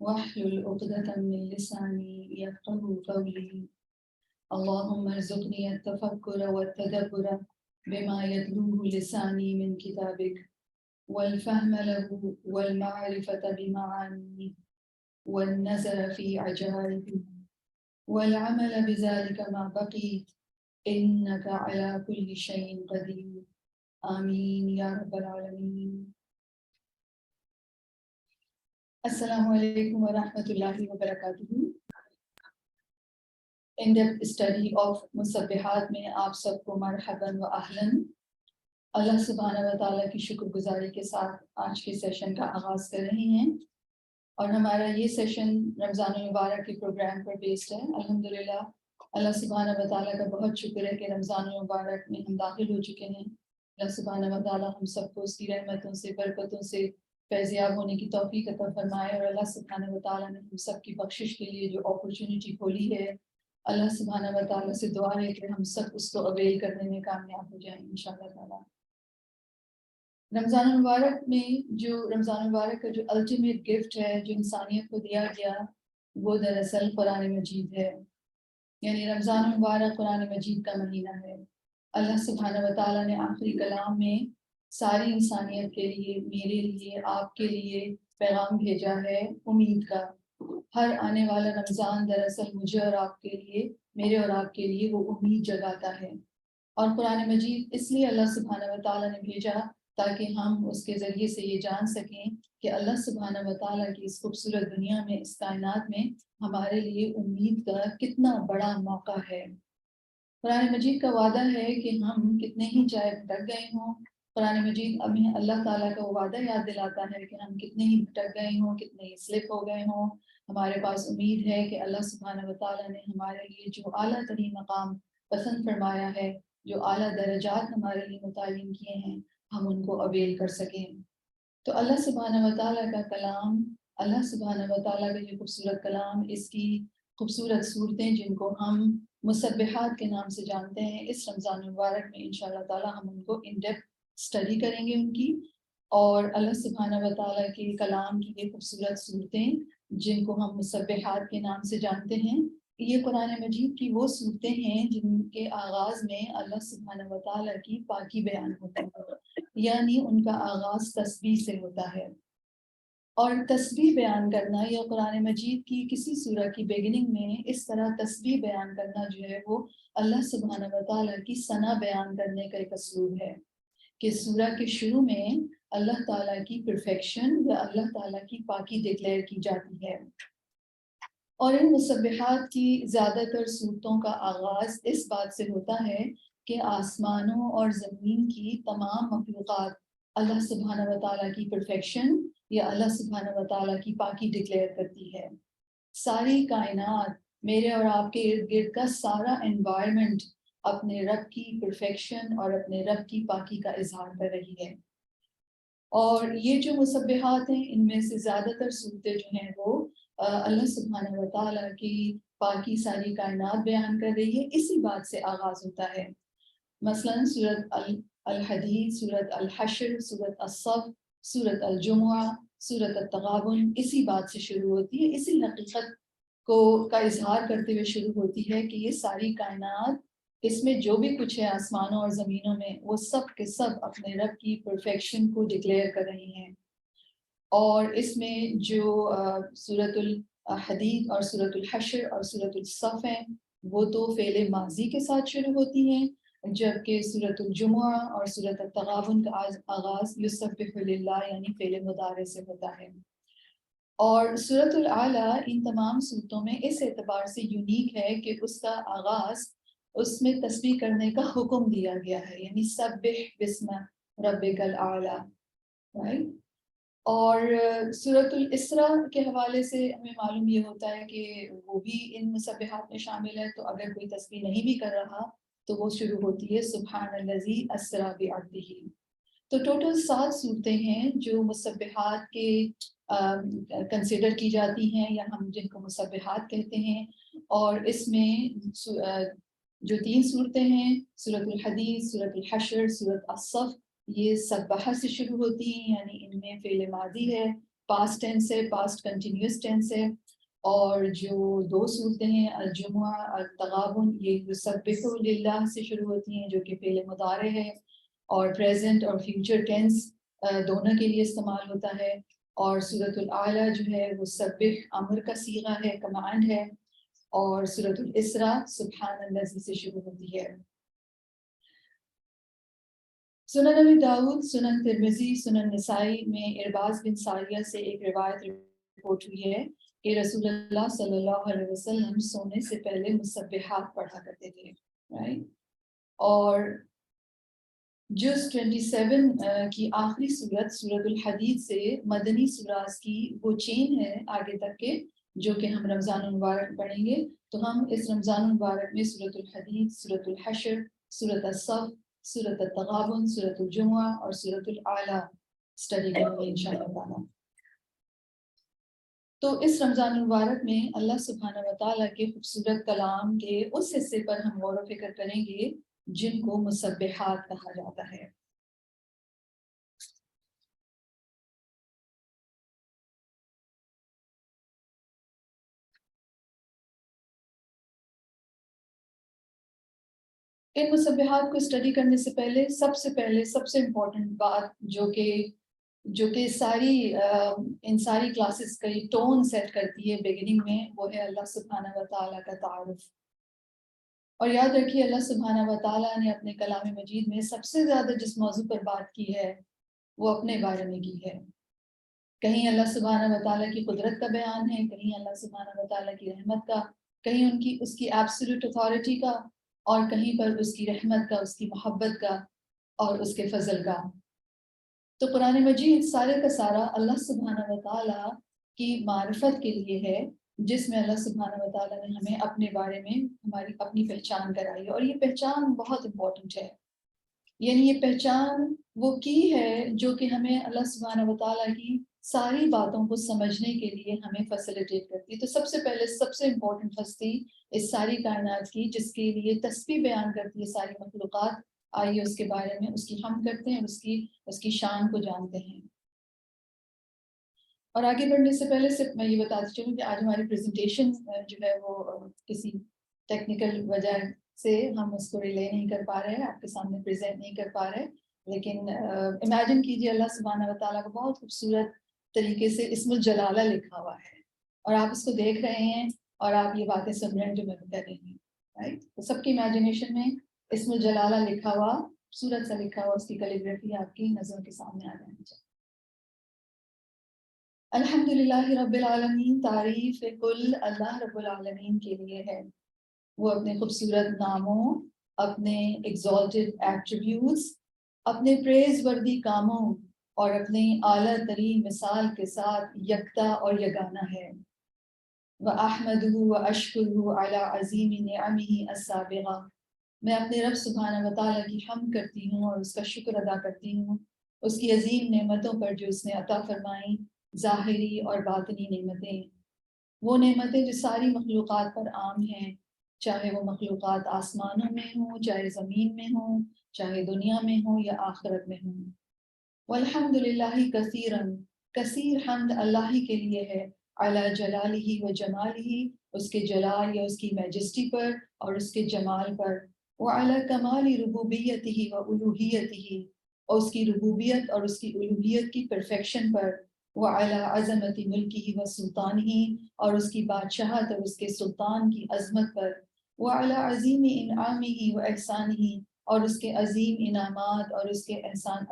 واحلل عقدة من لساني يفقهوا قولي. اللهم ارزقني التفكر والتدبر بما يتلوه لساني من كتابك، والفهم له والمعرفة بمعانيه، والنظر في عجائبه، والعمل بذلك ما بقيت، إنك على كل شيء قدير. آمين یا رب العالمین. السلام علیکم ورحمۃ اللہ وبرکاتہ. ان ڈیپتھ اسٹڈی آف مسبحات میں آپ سب کو مرحباً و اہلاً. اللہ سبحانہ و تعالیٰ کی شکر گزاری کے ساتھ آج کے سیشن کا آغاز کر رہے ہیں، اور ہمارا یہ سیشن رمضان المبارک کے پروگرام پر بیسڈ ہے. الحمدللہ اللہ سبحانہ و تعالیٰ کا بہت شکر ہے کہ رمضان المبارک میں ہم داخل ہو چکے ہیں. اللہ سبحانہ و تعالیٰ ہم سب کو اس کی رحمتوں سے، برکتوں سے فیضیاب ہونے کی توفیق عطا فرمائے، اور اللہ سبحانہ و تعالیٰ نے ہم سب کی بخشش کے لیے جو اپرچونٹی کھولی ہے، اللہ سبحانہ و تعالیٰ سے دعا ہے کہ ہم سب اس کو اویل کرنے میں کامیاب ہو جائیں انشاءاللہ تعالیٰ. رمضان المبارک میں جو رمضان المبارک کا جو الٹیمیٹ گفٹ ہے جو انسانیت کو دیا گیا، وہ دراصل قرآن مجید ہے. یعنی رمضان المبارک قرآن مجید کا مہینہ ہے. اللہ سبحانہ و تعالیٰ نے آخری کلام میں ساری انسانیت کے لیے، میرے لیے، آپ کے لیے پیغام بھیجا ہے امید کا. ہر آنے والا رمضان دراصل مجھے اور آپ کے لیے، میرے اور آپ کے لیے وہ امید جگاتا ہے. اور قرآن مجید اس لیے اللہ سبحانہ و تعالیٰ نے بھیجا تاکہ ہم اس کے ذریعے سے یہ جان سکیں کہ اللہ سبحانہ و تعالیٰ کی اس خوبصورت دنیا میں، اس کائنات میں ہمارے لیے امید کا کتنا بڑا موقع ہے. قرآن مجید کا وعدہ ہے کہ ہم کتنے ہی چاہے بھٹک گئے ہوں، قرآن مجید ہمیں اللہ تعالیٰ کا وہ وعدہ یاد دلاتا ہے کہ ہم کتنے ہی بھٹک گئے ہوں، کتنے ہی سلپ ہو گئے ہوں، ہمارے پاس امید ہے کہ اللہ سبحانہ و تعالیٰ نے ہمارے لیے جو اعلیٰ ترین مقام پسند فرمایا ہے، جو اعلیٰ درجات ہمارے لیے متعین کیے ہیں، ہم ان کو اویل کر سکیں. تو اللہ سبحانہ و تعالیٰ کا کلام، اللہ سبحانہ و تعالیٰ کا یہ خوبصورت کلام، اس کی خوبصورت صورتیں جن کو ہم مسبحات کے نام سے جانتے ہیں، اس رمضان مبارک میں انشاءاللہ تعالیٰ ہم ان کو ان ڈیپتھ اسٹڈی کریں گے ان کی. اور اللہ سبحانہ و تعالیٰ کے کلام کی یہ خوبصورت صورتیں جن کو ہم مسبحات کے نام سے جانتے ہیں، یہ قرآن مجید کی وہ صورتیں ہیں جن کے آغاز میں اللہ سبحانہ و تعالیٰ کی پاکی بیان ہوتی ہے، یعنی ان کا آغاز تسبیح سے ہوتا ہے. اور تسبیح بیان کرنا یا قرآن مجید کی کسی سورہ کی بیگننگ میں اس طرح تسبیح بیان کرنا جو ہے وہ اللہ سبحانہ و تعالیٰ کی ثنا بیان کرنے کا ایک اسلوب ہے کہ سورہ کے شروع میں اللہ تعالیٰ کی پرفیکشن یا اللہ تعالیٰ کی پاکی ڈکلیئر کی جاتی ہے. اور ان مسبحات کی زیادہ تر صورتوں کا آغاز اس بات سے ہوتا ہے کہ آسمانوں اور زمین کی تمام مخلوقات اللہ سبحانہ و تعالیٰ کی پرفیکشن یا اللہ سبحانہ و تعالیٰ کی پاکی ڈکلیئر کرتی ہے. ساری کائنات، میرے اور آپ کے ارد گرد کا سارا انوائرمنٹ اپنے رب کی پرفیکشن اور اپنے رب کی پاکی کا اظہار کر رہی ہے. اور یہ جو مسبحات ہیں ان میں سے زیادہ تر صورتیں جو ہیں وہ اللہ سبحانہ و تعالیٰ کی پاکی ساری کائنات بیان کر رہی ہے. اسی بات سے آغاز ہوتا ہے. مثلا سورۃ الحدید، سورۃ الحشر، سورۃ الصف، سورۃ الجمعہ، سورۃ التغابن اسی بات سے شروع ہوتی ہے، اسی حقیقت کا اظہار کرتے ہوئے شروع ہوتی ہے کہ یہ ساری کائنات، اس میں جو بھی کچھ ہے آسمانوں اور زمینوں میں، وہ سب کے سب اپنے رب کی پرفیکشن کو ڈکلیئر کر رہی ہیں. اور اس میں جو سورۃ الحدید اور سورۃ الحشر اور سورۃ الصف ہیں وہ تو فعل ماضی کے ساتھ شروع ہوتی ہیں، جبکہ سورۃ الجمعہ اور سورۃ التغابن کا آغاز یسبح للہ یعنی فعل مضارع سے ہوتا ہے. اور سورۃ الاعلیٰ ان تمام صورتوں میں اس اعتبار سے یونیک ہے کہ اس کا آغاز اس میں تسبیح کرنے کا حکم دیا گیا ہے، یعنی سبح بسم ربک الاعلیٰ، رائٹ. اور سورۃ الاسراء کے حوالے سے ہمیں معلوم یہ ہوتا ہے کہ وہ بھی ان مسبحات میں شامل ہے. تو اگر کوئی تسبیح نہیں بھی کر رہا تو وہ شروع ہوتی ہے سبحان الذی اسری بعبدہ. تو ٹوٹل 7 صورتیں ہیں جو مسبحات کے کنسیڈر کی جاتی ہیں، یا ہم جن کو مسبحات کہتے ہیں. اور اس میں جو 3 صورتیں ہیں، سورۃ الحدید، سورۃ الحشر، سورۃ الصف، یہ سبحہ سے شروع ہوتی ہیں، یعنی ان میں فعل ماضی ہے، پاسٹ ٹینس ہے، پاسٹ کنٹینیوس ٹینس ہے. اور جو دو صورتیں ہیں الجمعہ التغابن، یہ یسبح للہ سے شروع ہوتی ہیں جو کہ فعل مضارع ہے، اور پریزنٹ اور فیوچر ٹینس دونوں کے لیے استعمال ہوتا ہے. اور سورۃ الاعلیٰ جو ہے وہ سبح امر کا صیغہ ہے، کمانڈ ہے. اور سورۃ الاسراء سبحان الذی سے شروع ہوتی ہے. سنن ابی داؤد، سنن ترمذی، سنن نسائی میں ارباز بن ساریہ سے ایک روایت رپورٹ ہوئی ہے کہ رسول اللہ صلی اللہ علیہ وسلم سونے سے پہلے مسبحات پڑھا کرتے تھے. رائٹ. اور جز 27 کی آخری صورت سورۃ الحدید سے مدنی سوراز کی وہ چین ہے آگے تک کے، جو کہ ہم رمضان المبارک پڑھیں گے. تو ہم اس رمضان المبارک میں سورۃ الحدید، سورۃ الحشر، سورۃ الصف، سورۃ التغابن، سورۃ الجمعہ اور سورۃ الاعلیٰ اسٹڈی کریں گے انشاءاللہ تعالیٰ. تو اس رمضان المبارک میں اللہ سبحانہ و تعالیٰ کے خوبصورت کلام کے اس حصے پر ہم غور و فکر کریں گے جن کو مسبحات کہا جاتا ہے. ان مسبحات کو اسٹڈی کرنے سے پہلے سب سے امپورٹنٹ بات جو کہ ان ساری کلاسز کا یہ ٹون سیٹ کرتی ہے بگننگ میں، وہ ہے اللہ سبحانہ و تعالیٰ کا تعارف. اور یاد رکھیے اللہ سبحانہ و تعالیٰ نے اپنے کلام مجید میں سب سے زیادہ جس موضوع پر بات کی ہے وہ اپنے بارے میں کی ہے. کہیں اللہ سبحانہ و تعالیٰ کی قدرت کا بیان ہے، کہیں اللہ سبحانہ و تعالیٰ کی رحمت کا، کہیں اس کی ایبسولوٹ اتھارٹی کا، اور کہیں پر اس کی رحمت کا، اس کی محبت کا اور اس کے فضل کا. تو قرآن مجید سارے کا سارا اللہ سبحانہ و تعالیٰ کی معرفت کے لیے ہے، جس میں اللہ سبحانہ و تعالیٰ نے ہمیں اپنے بارے میں ہماری اپنی پہچان کرائی ہے. اور یہ پہچان بہت امپورٹنٹ ہے، یعنی یہ پہچان وہ کی ہے جو کہ ہمیں اللہ سبحانہ و تعالیٰ کی ساری باتوں کو سمجھنے کے لیے ہمیں فیسیلیٹیٹ کرتی ہے. تو سب سے پہلے سب سے امپورٹنٹ ہستی اس ساری کائنات کی جس کے لیے تسبیح بیان کرتی ہے ساری مخلوقات، آئیے اس کے بارے میں اس کی حمد کرتے ہیں، اس کی شان کو جانتے ہیں. اور آگے بڑھنے سے پہلے صرف میں یہ بتاتی چلوں کہ آج ہماری پریزنٹیشن جو ہے وہ کسی ٹیکنیکل وجہ سے ہم اس کو ریلے نہیں کر پا رہے ہیں، آپ کے سامنے پریزنٹ نہیں کر پا رہے. لیکن امیجن کیجیے اللہ سبحانہ و تعالیٰ کا بہت خوبصورت طریقے سے اسم الجلالہ لکھا ہوا ہے اور آپ اس کو دیکھ رہے ہیں اور آپ یہ باتیں سن رہے ہیں جو میں کر رہی ہوں. رائٹ. تو سب کی امیجنیشن میں اسم الجلالہ لکھا ہوا، خوبصورت سا لکھا ہوا، اس کی کیلیگرافی آپ کی نظروں کے سامنے آ جانی چاہیے. الحمدللہ رب العالمین، تعریف کل اللہ رب العالمین کے لیے ہے. وہ اپنے خوبصورت ناموں، اپنے ایگزالٹڈ ایٹریبیوٹس، اپنے پریز وردی کاموں اور اپنی اعلیٰ ترین مثال کے ساتھ یکتا اور یگانہ ہے. وَأَحْمَدُهُ وَأَشْكُرُهُ عَلَىٰ عَظِيمِ نِعَمِهِ السَّابِغَةِ، میں اپنے رب سبحانہ و تعالیٰ کی حمد کرتی ہوں اور اس کا شکر ادا کرتی ہوں اس کی عظیم نعمتوں پر جو اس نے عطا فرمائیں، ظاہری اور باطنی نعمتیں. وہ نعمتیں جو ساری مخلوقات پر عام ہیں، چاہے وہ مخلوقات آسمانوں میں ہوں، چاہے زمین میں ہوں، چاہے دنیا میں ہوں یا آخرت میں ہوں. والحمد للہ کثیراً، کثیر حمد اللہ ہی کے لیے ہے، علی جلالہ و جمالہ، اس کے جلال یا اس کی میجسٹی پر اور اس کے جمال پر، وعلی کمال ربوبیتہ و الوہیتہ، اور اس کی ربوبیت اور اس کی الوہیت کی پرفیکشن پر، وعلی عظمت ملکہ و سلطانہ، اور اس کی بادشاہت اور اس کے سلطان کی عظمت پر، وعلی عظیم انعامہ و احسانہ، اور اس کے عظیم انعامات اور اس کے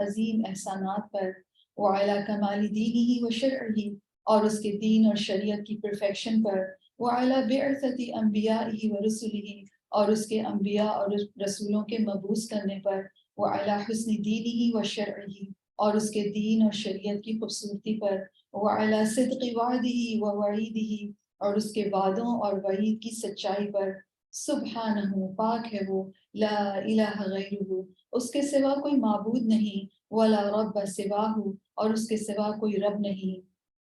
عظیم احسانات پر، وعلی کمال دینہ و شرعہ، اور اس کے دین اور شریعت کی پرفیکشن پر، وعلی بعثت انبیائہ و رسلہ، اور اس کے انبیاء اور رسولوں کے مبعوث کرنے پر، وعلی حسن دینہ و شرعہ، اور اس کے دین اور شریعت کی خوبصورتی پر، وعلی صدق وعدہ و وعیدہ، اور اس کے وعدوں اور وعید کی سچائی پر. سبحانہ، پاک ہے وہ، لا الہ غیرہ، اس کے سوا کوئی معبود نہیں، ولا رب سواہ، اور اس کے سوا کوئی رب نہیں.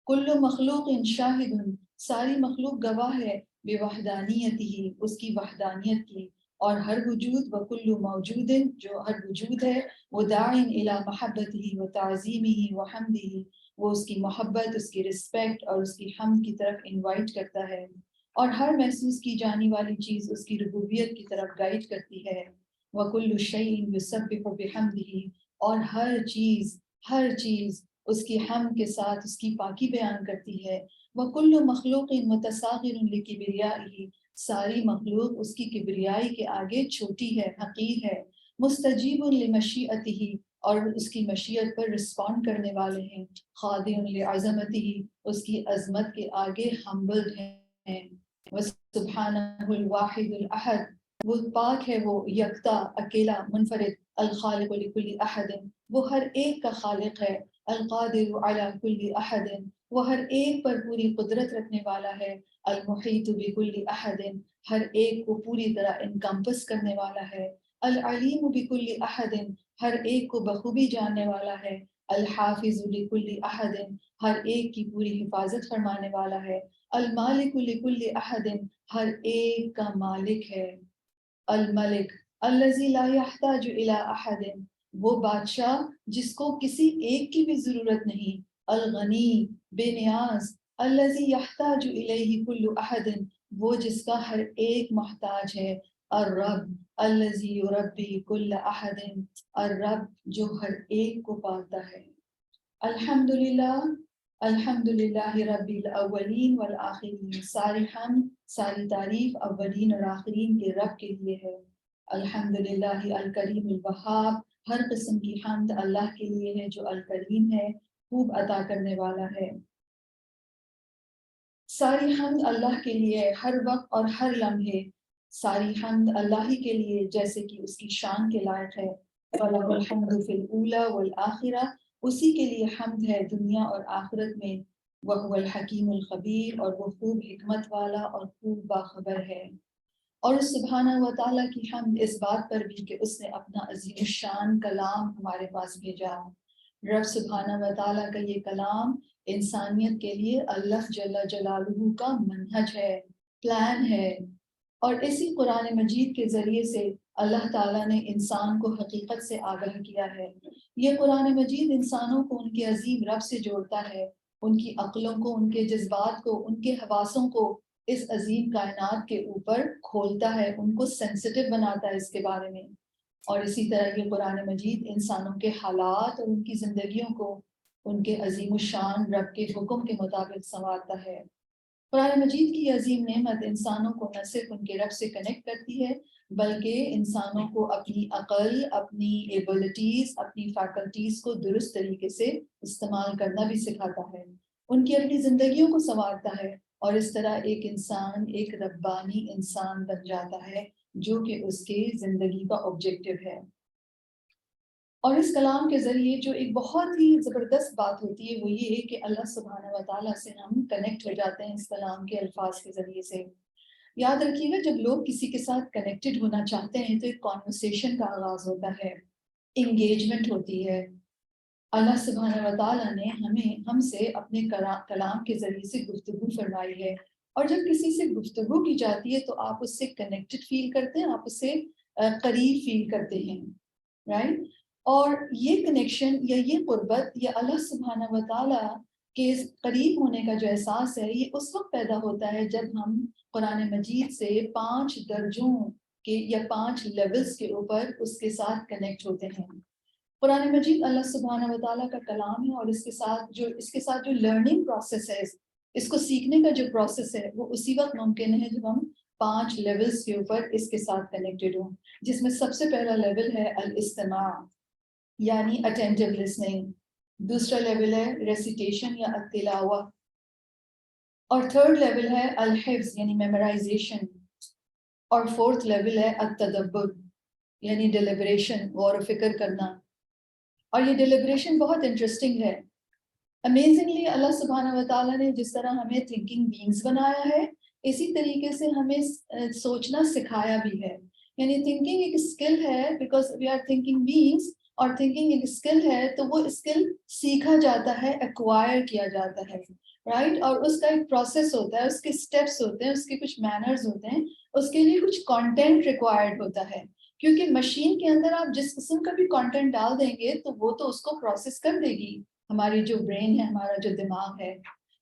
کل مخلوق شاہد، ساری مخلوق گواہ ہے، بوحدانیتہ، اس کی وحدانیت کی، اور ہر وجود وکل موجود جو ہر وجود ہے وہ داعٍ الی محبتہ و تعظیمہ و حمدہ، وہ اس کی محبت، اس کی رسپیکٹ اور اس کی حمد کی طرف انوائٹ کرتا ہے، اور ہر محسوس کی جانے والی چیز اس کی ربوبیت کی طرف گائیڈ کرتی ہے۔ وکل شیء یسبح بحمدہ، اور ہر چیز اس کی حمد کے ساتھ اس کی پاکی بیان کرتی ہے۔ وکل مخلوق متصاغر لکبریائہ، ساری مخلوق اس کی کبریائی کے آگے چھوٹی ہے، حقیر ہے۔ مستجیب لمشیئتہ، اور اس کی مشیت پر رسپونڈ کرنے والے ہیں۔ خاضع لعظمتہ، اس کی عظمت کے آگے ہمبلڈ ہیں۔ وسبحانہ الواحد الاحد، وہ پاک ہے، وہ یکتا، اکیلا، منفرد۔ الخالق لکل احد، وہ ہر ایک کا خالق ہے۔ القادر علی کل احد، وہ ہر ایک پر پوری قدرت رکھنے والا ہے۔ المحیط بکل احد، ہر ایک کو پوری طرح انکمپس کرنے والا ہے۔ العلیم بکل احد، ہر ایک کو بخوبی جاننے والا ہے۔ الحافظ لکل احد، ہر ایک کی پوری حفاظت فرمانے والا ہے۔ المالک لکل احد، ہر ایک کا مالک ہے۔ الملک الذی لا یحتاج الی احد، وہ بادشاہ جس کو کسی ایک کی بھی ضرورت نہیں۔ الغنی بے نیاز، الذی یحتاج الیہ کل احد، وہ جس کا ہر ایک محتاج ہے۔ الرب الذی یربی کل احد، الرب جو ہر ایک کو پالتا ہے۔ الحمدللہ الحمدللہ رب الاولین والآخرین، ساری حمد، ساری تعریف اولین اور آخرین کے رب کے لیے ہے۔ الحمدللہ الکریم الوہاب، ہر قسم کی حمد اللہ کے لیے ہے جو الکریم ہے، خوب عطا کرنے والا ہے۔ ساری حمد اللہ کے لیے ہر وقت اور ہر لمحے، ساری حمد اللہ ہی کے لیے جیسے کہ اس کی شان کے لائق ہے۔ وَلَهُ الْحَمْدُ فِي الْأُولَى وَالْآخِرَةِ، اسی کے لیے حمد ہے دنیا اور آخرت میں۔ وَهُوَ الْحَكِيمُ الْخَبِيرُ، اور وہ خوب حکمت والا اور خوب باخبر ہے۔ اور سبحانہ و تعالیٰ کی حمد اس بات پر بھی کہ اس نے اپنا عظیم الشان کلام ہمارے پاس بھیجا۔ رب سبحانہ و تعالیٰ کا یہ کلام انسانیت کے لیے اللہ جل جلالہ کا منہج ہے، پلان ہے، اور اسی قرآن مجید کے ذریعے سے اللہ تعالیٰ نے انسان کو حقیقت سے آگاہ کیا ہے۔ یہ قرآن مجید انسانوں کو ان کے عظیم رب سے جوڑتا ہے، ان کی عقلوں کو، ان کے جذبات کو، ان کے حواسوں کو اس عظیم کائنات کے اوپر کھولتا ہے، ان کو سینسٹیو بناتا ہے اس کے بارے میں۔ اور اسی طرح یہ قرآن مجید انسانوں کے حالات اور ان کی زندگیوں کو ان کے عظیم الشان رب کے حکم کے مطابق سنوارتا ہے۔ قرآن مجید کی عظیم نعمت انسانوں کو نہ صرف ان کے رب سے کنیکٹ کرتی ہے، بلکہ انسانوں کو اپنی عقل، اپنی ایبلٹیز، اپنی فیکلٹیز کو درست طریقے سے استعمال کرنا بھی سکھاتا ہے، ان کی اپنی زندگیوں کو سنوارتا ہے، اور اس طرح ایک انسان ایک ربانی انسان بن جاتا ہے جو کہ اس کی زندگی کا آبجیکٹیو ہے۔ اور اس کلام کے ذریعے جو ایک بہت ہی زبردست بات ہوتی ہے وہ یہ ہے کہ اللہ سبحانہ و تعالیٰ سے ہم کنیکٹ ہو جاتے ہیں اس کلام کے الفاظ کے ذریعے سے۔ یاد رکھیے گا جب لوگ کسی کے ساتھ کنیکٹڈ ہونا چاہتے ہیں تو ایک کانورسیشن کا آغاز ہوتا ہے، انگیجمنٹ ہوتی ہے۔ اللہ سبحانہ و تعالیٰ نے ہم سے اپنے کلام کے ذریعے سے گفتگو فرمائی ہے، اور جب کسی سے گفتگو کی جاتی ہے تو آپ اس سے کنیکٹڈ فیل کرتے ہیں، آپ اس سے قریب فیل کرتے ہیں، رائٹ؟ اور یہ کنیکشن یا یہ قربت یا اللہ سبحانہ و تعالیٰ کے قریب ہونے کا جو احساس ہے یہ اس وقت پیدا ہوتا ہے جب ہم قرآن مجید سے 5 درجوں کے یا 5 لیولز کے اوپر اس کے ساتھ کنیکٹ ہوتے ہیں۔ قرآن مجید اللہ سبحانہ و تعالیٰ کا کلام ہے، اور اس کے ساتھ جو لرننگ پروسیس ہے، اس کو سیکھنے کا جو پروسیس ہے وہ اسی وقت ممکن ہے جب ہم 5 لیولز کے اوپر اس کے ساتھ کنیکٹڈ ہوں، جس میں سب سے پہلا لیول ہے الاستماع، یعنی اٹینٹیو لسننگ۔ دوسرا لیول ہے ریسیٹیشن یا التلاوہ، اور تھرڈ لیول ہے الحفظ یعنی میمورائزیشن، اور فورتھ لیول ہے التدبر یعنی ڈیلیبریشن، غور و فکر کرنا۔ اور یہ ڈیلیبریشن بہت انٹرسٹنگ ہے۔ امیزنگلی اللہ سبحانہ و تعالیٰ نے جس طرح ہمیں تھنکنگ بینگز بنایا ہے، اسی طریقے سے ہمیں سوچنا سکھایا بھی ہے۔ یعنی تھنکنگ ایک اسکل ہے، because we are thinking beings, اور تھنکنگ ایک اسکل ہے تو وہ اسکل سیکھا جاتا ہے، ایکوائر کیا جاتا ہے۔ رائٹ. اور اس کا ایک پروسیس ہوتا ہے, اس کے اسٹیپس ہوتے ہیں, اس کے کچھ مینرز ہوتے ہیں, اس کے لیے کچھ کانٹینٹ ریکوائرڈ ہوتا ہے. کیونکہ مشین کے اندر آپ جس قسم کا بھی کانٹینٹ ڈال دیں گے تو وہ تو اس کو پروسیس کر دے گی, ہماری جو برین ہے, ہمارا جو دماغ ہے.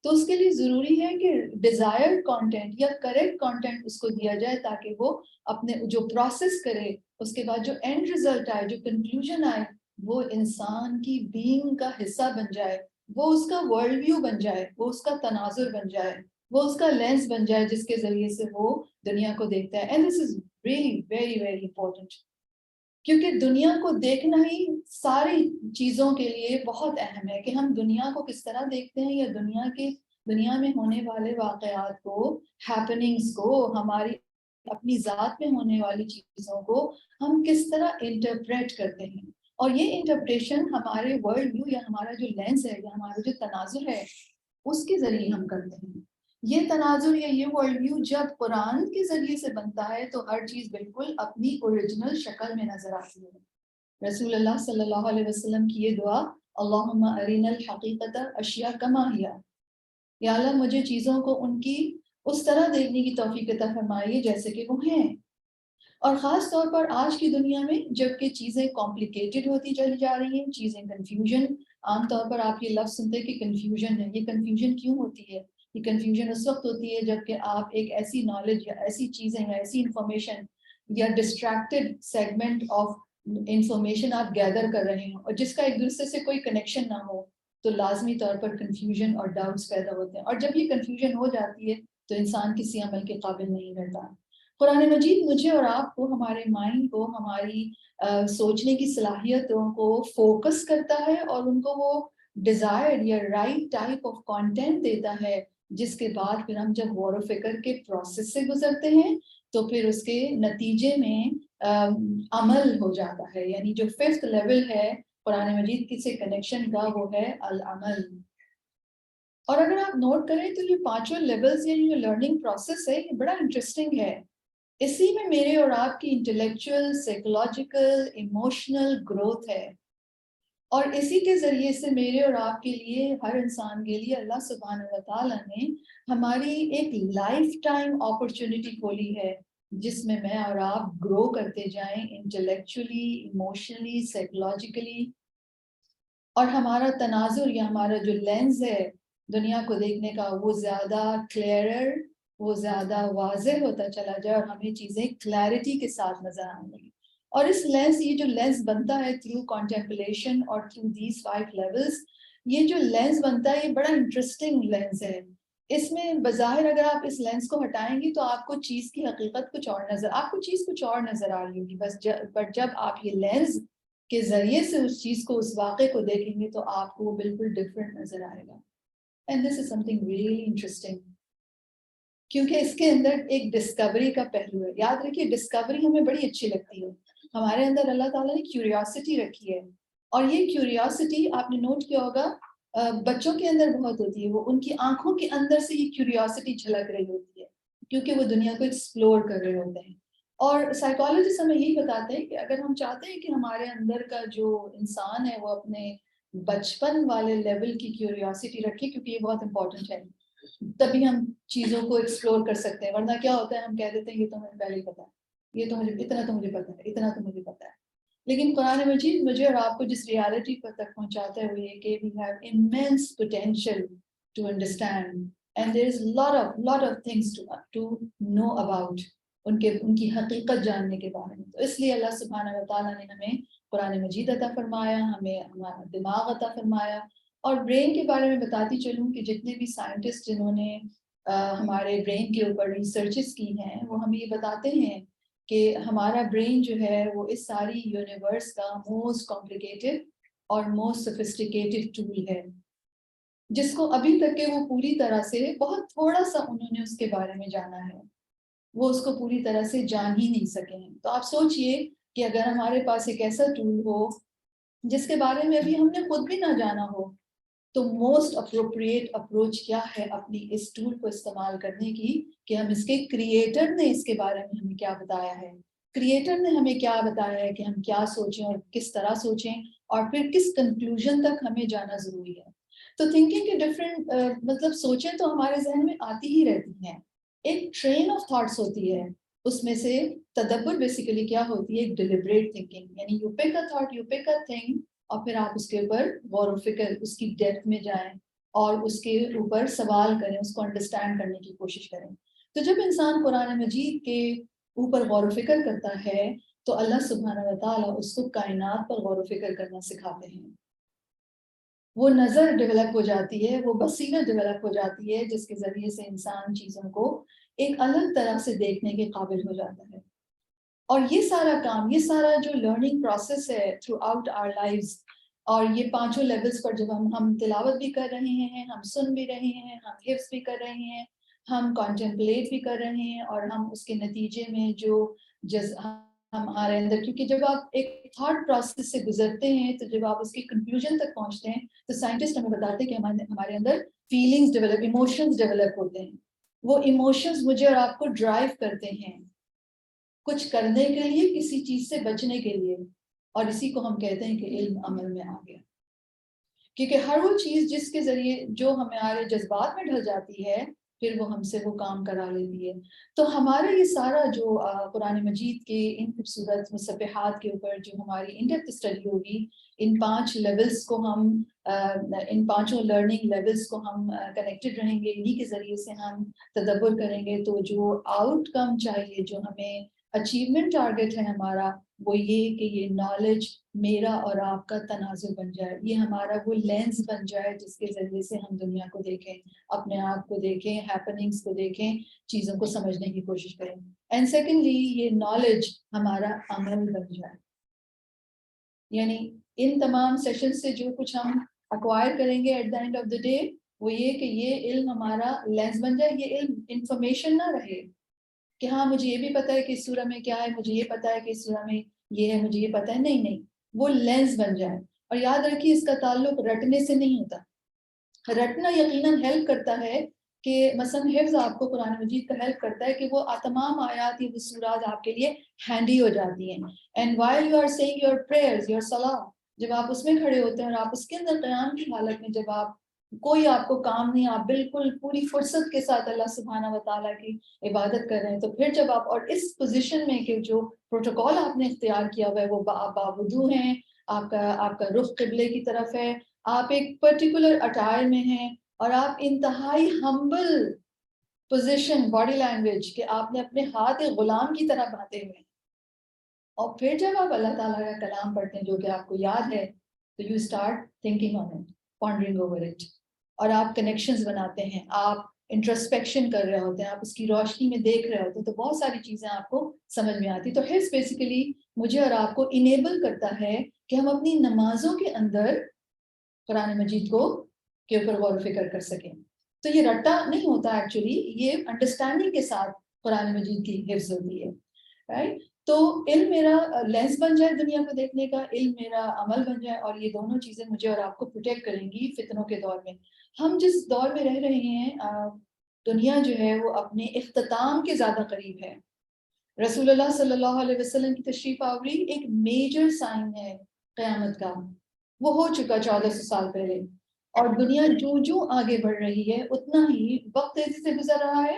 تو اس کے لیے ضروری ہے کہ ڈیزائرڈ کانٹینٹ یا کریکٹ کانٹینٹ اس کو دیا جائے, تاکہ وہ اپنے جو پروسیس کرے, اس کے بعد جو اینڈ ریزلٹ آئے, جو کنکلوژن آئے, وہ انسان کی بینگ کا حصہ بن جائے, وہ اس کا ورلڈ ویو بن جائے, وہ اس کا تناظر بن جائے, وہ اس کا لینس بن جائے جس کے ذریعے سے وہ دنیا کو دیکھتا ہے. And this is really very very important, کیونکہ دنیا کو دیکھنا ہی ساری چیزوں کے لیے بہت اہم ہے, کہ ہم دنیا کو کس طرح دیکھتے ہیں, یا دنیا میں ہونے والے واقعات کو, ہیپننگز کو, ہماری اپنی ذات میں ہونے والی چیزوں کو ہم کس طرح انٹرپریٹ کرتے ہیں. اور یہ انٹرپریشن ہمارے ورلڈ ویو یا ہمارا جو لینس ہے, یا ہمارا جو تناظر ہے, اس کے ذریعے ہم کرتے ہیں. یہ تناظر یا یہ ورلڈ ویو جب قرآن کے ذریعے سے بنتا ہے تو ہر چیز بالکل اپنی اوریجنل شکل میں نظر آتی ہے. رسول اللہ صلی اللہ علیہ وسلم کی یہ دعا, اللہم ارنا الحقیقت اشیاء کما ہی, یا اللہ مجھے چیزوں کو ان کی اس طرح دیکھنے کی توفیق عطا فرمائیے جیسے کہ وہ ہیں. اور خاص طور پر آج کی دنیا میں جب کہ چیزیں کمپلیکیٹڈ ہوتی چلی جا رہی ہیں, چیزیں کنفیوژن, عام طور پر آپ یہ لفظ سنتے ہیں کہ کنفیوژن ہے. یہ کنفیوژن کیوں ہوتی ہے؟ یہ کنفیوژن اس وقت ہوتی ہے جب کہ آپ ایک ایسی نالج یا ایسی چیزیں یا ایسی انفارمیشن یا ڈسٹریکٹڈ سیگمنٹ آف انفارمیشن آپ گیدر کر رہے ہوں, اور جس کا ایک دوسرے سے کوئی کنیکشن نہ ہو, تو لازمی طور پر کنفیوژن اور ڈاؤٹس پیدا ہوتے ہیں. اور جب یہ کنفیوژن ہو جاتی ہے تو انسان کسی عمل کے قابل نہیں رہتا. قرآن مجید مجھے اور آپ کو, ہمارے مائنڈ کو, ہماری سوچنے کی صلاحیتوں کو فوکس کرتا ہے, اور ان کو وہ ڈیزائرڈ یا رائٹ ٹائپ آف کانٹینٹ دیتا ہے, جس کے بعد پھر ہم جب غور و فکر کے پروسیس سے گزرتے ہیں تو پھر اس کے نتیجے میں عمل ہو جاتا ہے. یعنی جو 5th لیول ہے قرآن مجید کی سے کنیکشن کا, وہ ہے العمل. اور اگر آپ نوٹ کریں تو یہ 5 لیولز یا جو لرننگ پروسیس ہے, یہ بڑا انٹرسٹنگ ہے. اسی میں میرے اور آپ کی انٹلیکچوئل, سائیکولوجیکل, ایموشنل گروتھ ہے. اور اسی کے ذریعے سے میرے اور آپ کے لیے, ہر انسان کے لیے اللہ سبحانہ و تعالیٰ نے ہماری ایک لائف ٹائم اپرچونٹی کھولی ہے, جس میں اور آپ گرو کرتے جائیں انٹلیکچولی, ایموشنلی, سائیکولوجیکلی. اور ہمارا تناظر یا ہمارا جو لینز ہے دنیا کو دیکھنے کا, وہ زیادہ کلیئرر, وہ زیادہ واضح ہوتا چلا جائے, اور ہمیں چیزیں کلیئرٹی کے ساتھ نظر آنے لگی. اور اس لینس, یہ جو لینس بنتا ہے تھرو کانٹمپلیشن اور تھرو دیز 5 لیولز, یہ جو لینس بنتا ہے یہ بڑا انٹرسٹنگ لینس ہے. اس میں بظاہر اگر آپ اس لینس کو ہٹائیں گی تو آپ کو چیز کی حقیقت کچھ اور نظر, آپ کو چیز کچھ اور نظر آ رہی ہوگی بس, بٹ جب آپ یہ لینس کے ذریعے سے اس چیز کو, اس واقعے کو دیکھیں گے تو آپ کو وہ بالکل ڈفرینٹ نظر آئے گا. And this is something really interesting, کیونکہ اس کے اندر ایک ڈسکوری کا پہلو ہے. یاد رکھیے ڈسکوری ہمیں بڑی اچھی لگتی ہے, ہمارے اندر اللہ تعالیٰ نے کیوریوسٹی رکھی ہے, اور یہ کیوریوسٹی آپ نے نوٹ کیا ہوگا بچوں کے اندر بہت ہوتی ہے. وہ ان کی آنکھوں کے اندر سے یہ کیوریوسٹی جھلک رہی ہوتی ہے, کیونکہ وہ دنیا کو ایکسپلور کر رہے ہوتے ہیں. اور سائیکالوجسٹ ہمیں یہی بتاتے ہیں کہ اگر ہم چاہتے ہیں کہ ہمارے اندر کا جو انسان ہے وہ اپنے بچپن والے لیول کی کیوریوسٹی رکھے, کیونکہ یہ بہت امپورٹنٹ ہے, تبھی ہم چیزوں کو ایکسپلور کر سکتے ہیں. ورنہ کیا ہوتا ہے, ہم کہہ دیتے ہیں یہ تو ہمیں پہلے ہی پتا ہے, یہ تو مجھے اتنا تو مجھے پتا ہے, اتنا تو مجھے پتا ہے. لیکن قرآن مجید مجھے اور آپ کو جس ریالٹی پر تک پہنچاتا ہے وہ یہ کہ we have immense potential to understand and there is lot of things to know about, ان کی حقیقت جاننے کے بارے میں. تو اس لیے اللہ سبحانہ و تعالیٰ نے ہمیں قرآن مجید عطا فرمایا, ہمیں ہمارا دماغ عطا فرمایا. اور برین کے بارے میں بتاتی چلوں کہ جتنے بھی سائنٹسٹ جنہوں نے ہمارے برین کے اوپر ریسرچز کی ہیں, وہ ہمیں یہ بتاتے ہیں کہ ہمارا برین جو ہے وہ اس ساری یونیورس کا موسٹ کمپلیکیٹڈ اور موسٹ سفسٹیکیٹڈ ٹول ہے, جس کو ابھی تک کہ وہ پوری طرح سے, بہت تھوڑا سا انہوں نے اس کے بارے میں جانا ہے, وہ اس کو پوری طرح سے جان ہی نہیں سکے ہیں. تو آپ سوچئے کہ اگر ہمارے پاس ایک ایسا ٹول ہو جس کے بارے میں ابھی ہم نے خود بھی نہ جانا ہو, تو موسٹ اپروپریٹ اپروچ کیا ہے اپنی اس ٹول کو استعمال کرنے کی, کہ ہم اس کے کریٹر نے اس کے بارے میں ہمیں کیا بتایا ہے, کریٹر نے ہمیں کیا بتایا ہے کہ ہم کیا سوچیں اور کس طرح سوچیں, اور پھر کس کنکلوژن تک ہمیں جانا ضروری ہے. تو تھنکنگ کے ڈفرینٹ مطلب سوچیں تو ہمارے ذہن میں آتی ہی رہتی ہیں. ایک ٹرین آف تھاٹس ہوتی ہے, اس میں سے تدبر بیسیکلی کیا ہوتی ہے, ایک ڈیلیبریٹ تھنکنگ, یعنی you pick a thought, you pick a thing, اور پھر آپ اس کے اوپر غور و فکر, اس کی ڈیپتھ میں جائیں اور اس کے اوپر سوال کریں, اس کو انڈرسٹینڈ کرنے کی کوشش کریں. تو جب انسان قرآن مجید کے اوپر غور و فکر کرتا ہے تو اللہ سبحانہ و تعالیٰ اس کو کائنات پر غور و فکر کرنا سکھاتے ہیں. وہ نظر ڈیولپ ہو جاتی ہے, وہ بصیرت ڈیولپ ہو جاتی ہے, جس کے ذریعے سے انسان چیزوں کو ایک الگ طرح سے دیکھنے کے قابل ہو جاتا ہے. اور یہ سارا کام, یہ سارا جو لرننگ پروسیس ہے تھرو آؤٹ آور لائفز, اور یہ پانچوں لیولز پر جب ہم تلاوت بھی کر رہے ہیں, ہم سن بھی رہے ہیں, ہم حفظ بھی کر رہے ہیں, ہم کانٹمپلیٹ بھی کر رہے ہیں, اور ہم اس کے نتیجے میں جو ہمارے اندر, کیونکہ جب آپ ایک تھاٹ پروسیس سے گزرتے ہیں تو جب آپ اس کے کنکلوژن تک پہنچتے ہیں تو سائنٹسٹ ہمیں بتاتے ہیں کہ ہمارے اندر فیلنگز ڈیولپ, ایموشنز ڈیولپ ہوتے ہیں. وہ ایموشنز مجھے اور آپ کو ڈرائیو کرتے ہیں کچھ کرنے کے لیے, کسی چیز سے بچنے کے لیے, اور اسی کو ہم کہتے ہیں کہ علم عمل میں آ گیا. کیونکہ ہر وہ چیز جس کے ذریعے جو ہمارے جذبات میں ڈھل جاتی ہے پھر وہ ہم سے وہ کام کرا لیتی ہے. تو ہمارا یہ سارا جو قرآن مجید کے ان خوبصورت مصباحات کے اوپر جو ہماری ان ڈیپتھ اسٹڈی ہوگی, ان 5 لیولز کو ہم ان 5 لرننگ لیولز کو ہم کنیکٹڈ رہیں گے, انہی کے ذریعے سے ہم تدبر کریں گے. تو جو آؤٹ کم چاہیے, جو ہمیں اچیومنٹ ٹارگیٹ ہے ہمارا, وہ یہ کہ یہ نالج میرا اور آپ کا تناظر بن جائے, یہ ہمارا وہ لینس بن جائے جس کے ذریعے سے ہم دنیا کو دیکھیں, اپنے آپ کو دیکھیں, ہیپننگز کو دیکھیں, چیزوں کو سمجھنے کی کوشش کریں. اینڈ سیکنڈلی یہ نالج ہمارا عمل بن جائے, یعنی ان تمام سیشن سے جو کچھ ہم اکوائر کریں گے at the end of the day, وہ یہ کہ یہ علم ہمارا لینس بن جائے. یہ علم انفارمیشن نہ رہے کہ ہاں مجھے یہ بھی پتا ہے کہ اس سورہ میں کیا ہے, مجھے یہ پتا ہے کہ اس سورہ میں یہ ہے, مجھے یہ پتا ہے. نہیں نہیں, وہ لینس بن جائے. اور یاد رکھیے اس کا تعلق رٹنے سے نہیں ہوتا. رٹنا یقیناً ہیلپ کرتا ہے کہ مثلا حفظ آپ کو قرآن مجید کا ہیلپ کرتا ہے کہ وہ تمام آیات یہ سورات آپ کے لیے ہینڈی ہو جاتی ہیں. And while you are saying your prayers, your صلاح, جب آپ اس میں کھڑے ہوتے ہیں اور آپ اس کے اندر قیام کی حالت میں, جب آپ کوئی آپ کو کام نہیں, آپ بالکل پوری فرصت کے ساتھ اللہ سبحانہ و تعالیٰ کی عبادت کر رہے ہیں, تو پھر جب آپ اور اس پوزیشن میں کہ جو پروٹوکول آپ نے اختیار کیا ہوا ہے وہ باوضو ہیں, آپ کا رخ قبلے کی طرف ہے, آپ ایک پرٹیکولر اٹائر میں ہیں, اور آپ انتہائی ہمبل پوزیشن, باڈی لینگویج کہ آپ نے اپنے ہاتھ ایک غلام کی طرح باندھے ہوئے ہیں, اور پھر جب آپ اللہ تعالیٰ کا کلام پڑھتے ہیں جو کہ آپ کو یاد ہے, تو you start thinking on it, pondering over it, اور آپ کنیکشنز بناتے ہیں, آپ انٹرسپیکشن کر رہے ہوتے ہیں, آپ اس کی روشنی میں دیکھ رہے ہوتے ہیں, تو بہت ساری چیزیں آپ کو سمجھ میں آتی. تو حفظ بیسیکلی مجھے اور آپ کو انیبل کرتا ہے کہ ہم اپنی نمازوں کے اندر قرآن مجید کو کے اوپر غور و فکر کر سکیں. تو یہ رٹا نہیں ہوتا ایکچولی, یہ انڈرسٹینڈنگ کے ساتھ قرآن مجید کی حفظ ہوتی ہے, رائٹ. تو علم میرا لینس بن جائے دنیا کو دیکھنے کا, علم میرا عمل بن جائے, اور یہ دونوں چیزیں مجھے اور آپ کو پروٹیکٹ کریں گی فتنوں کے دور میں. ہم جس دور میں رہ رہے ہیں, دنیا جو ہے وہ اپنے اختتام کے زیادہ قریب ہے. رسول اللہ صلی اللہ علیہ وسلم کی تشریف آوری ایک میجر سائن ہے قیامت کا, وہ ہو چکا 1400 سال پہلے, اور دنیا جو آگے بڑھ رہی ہے اتنا ہی وقت تیزی سے گزر رہا ہے,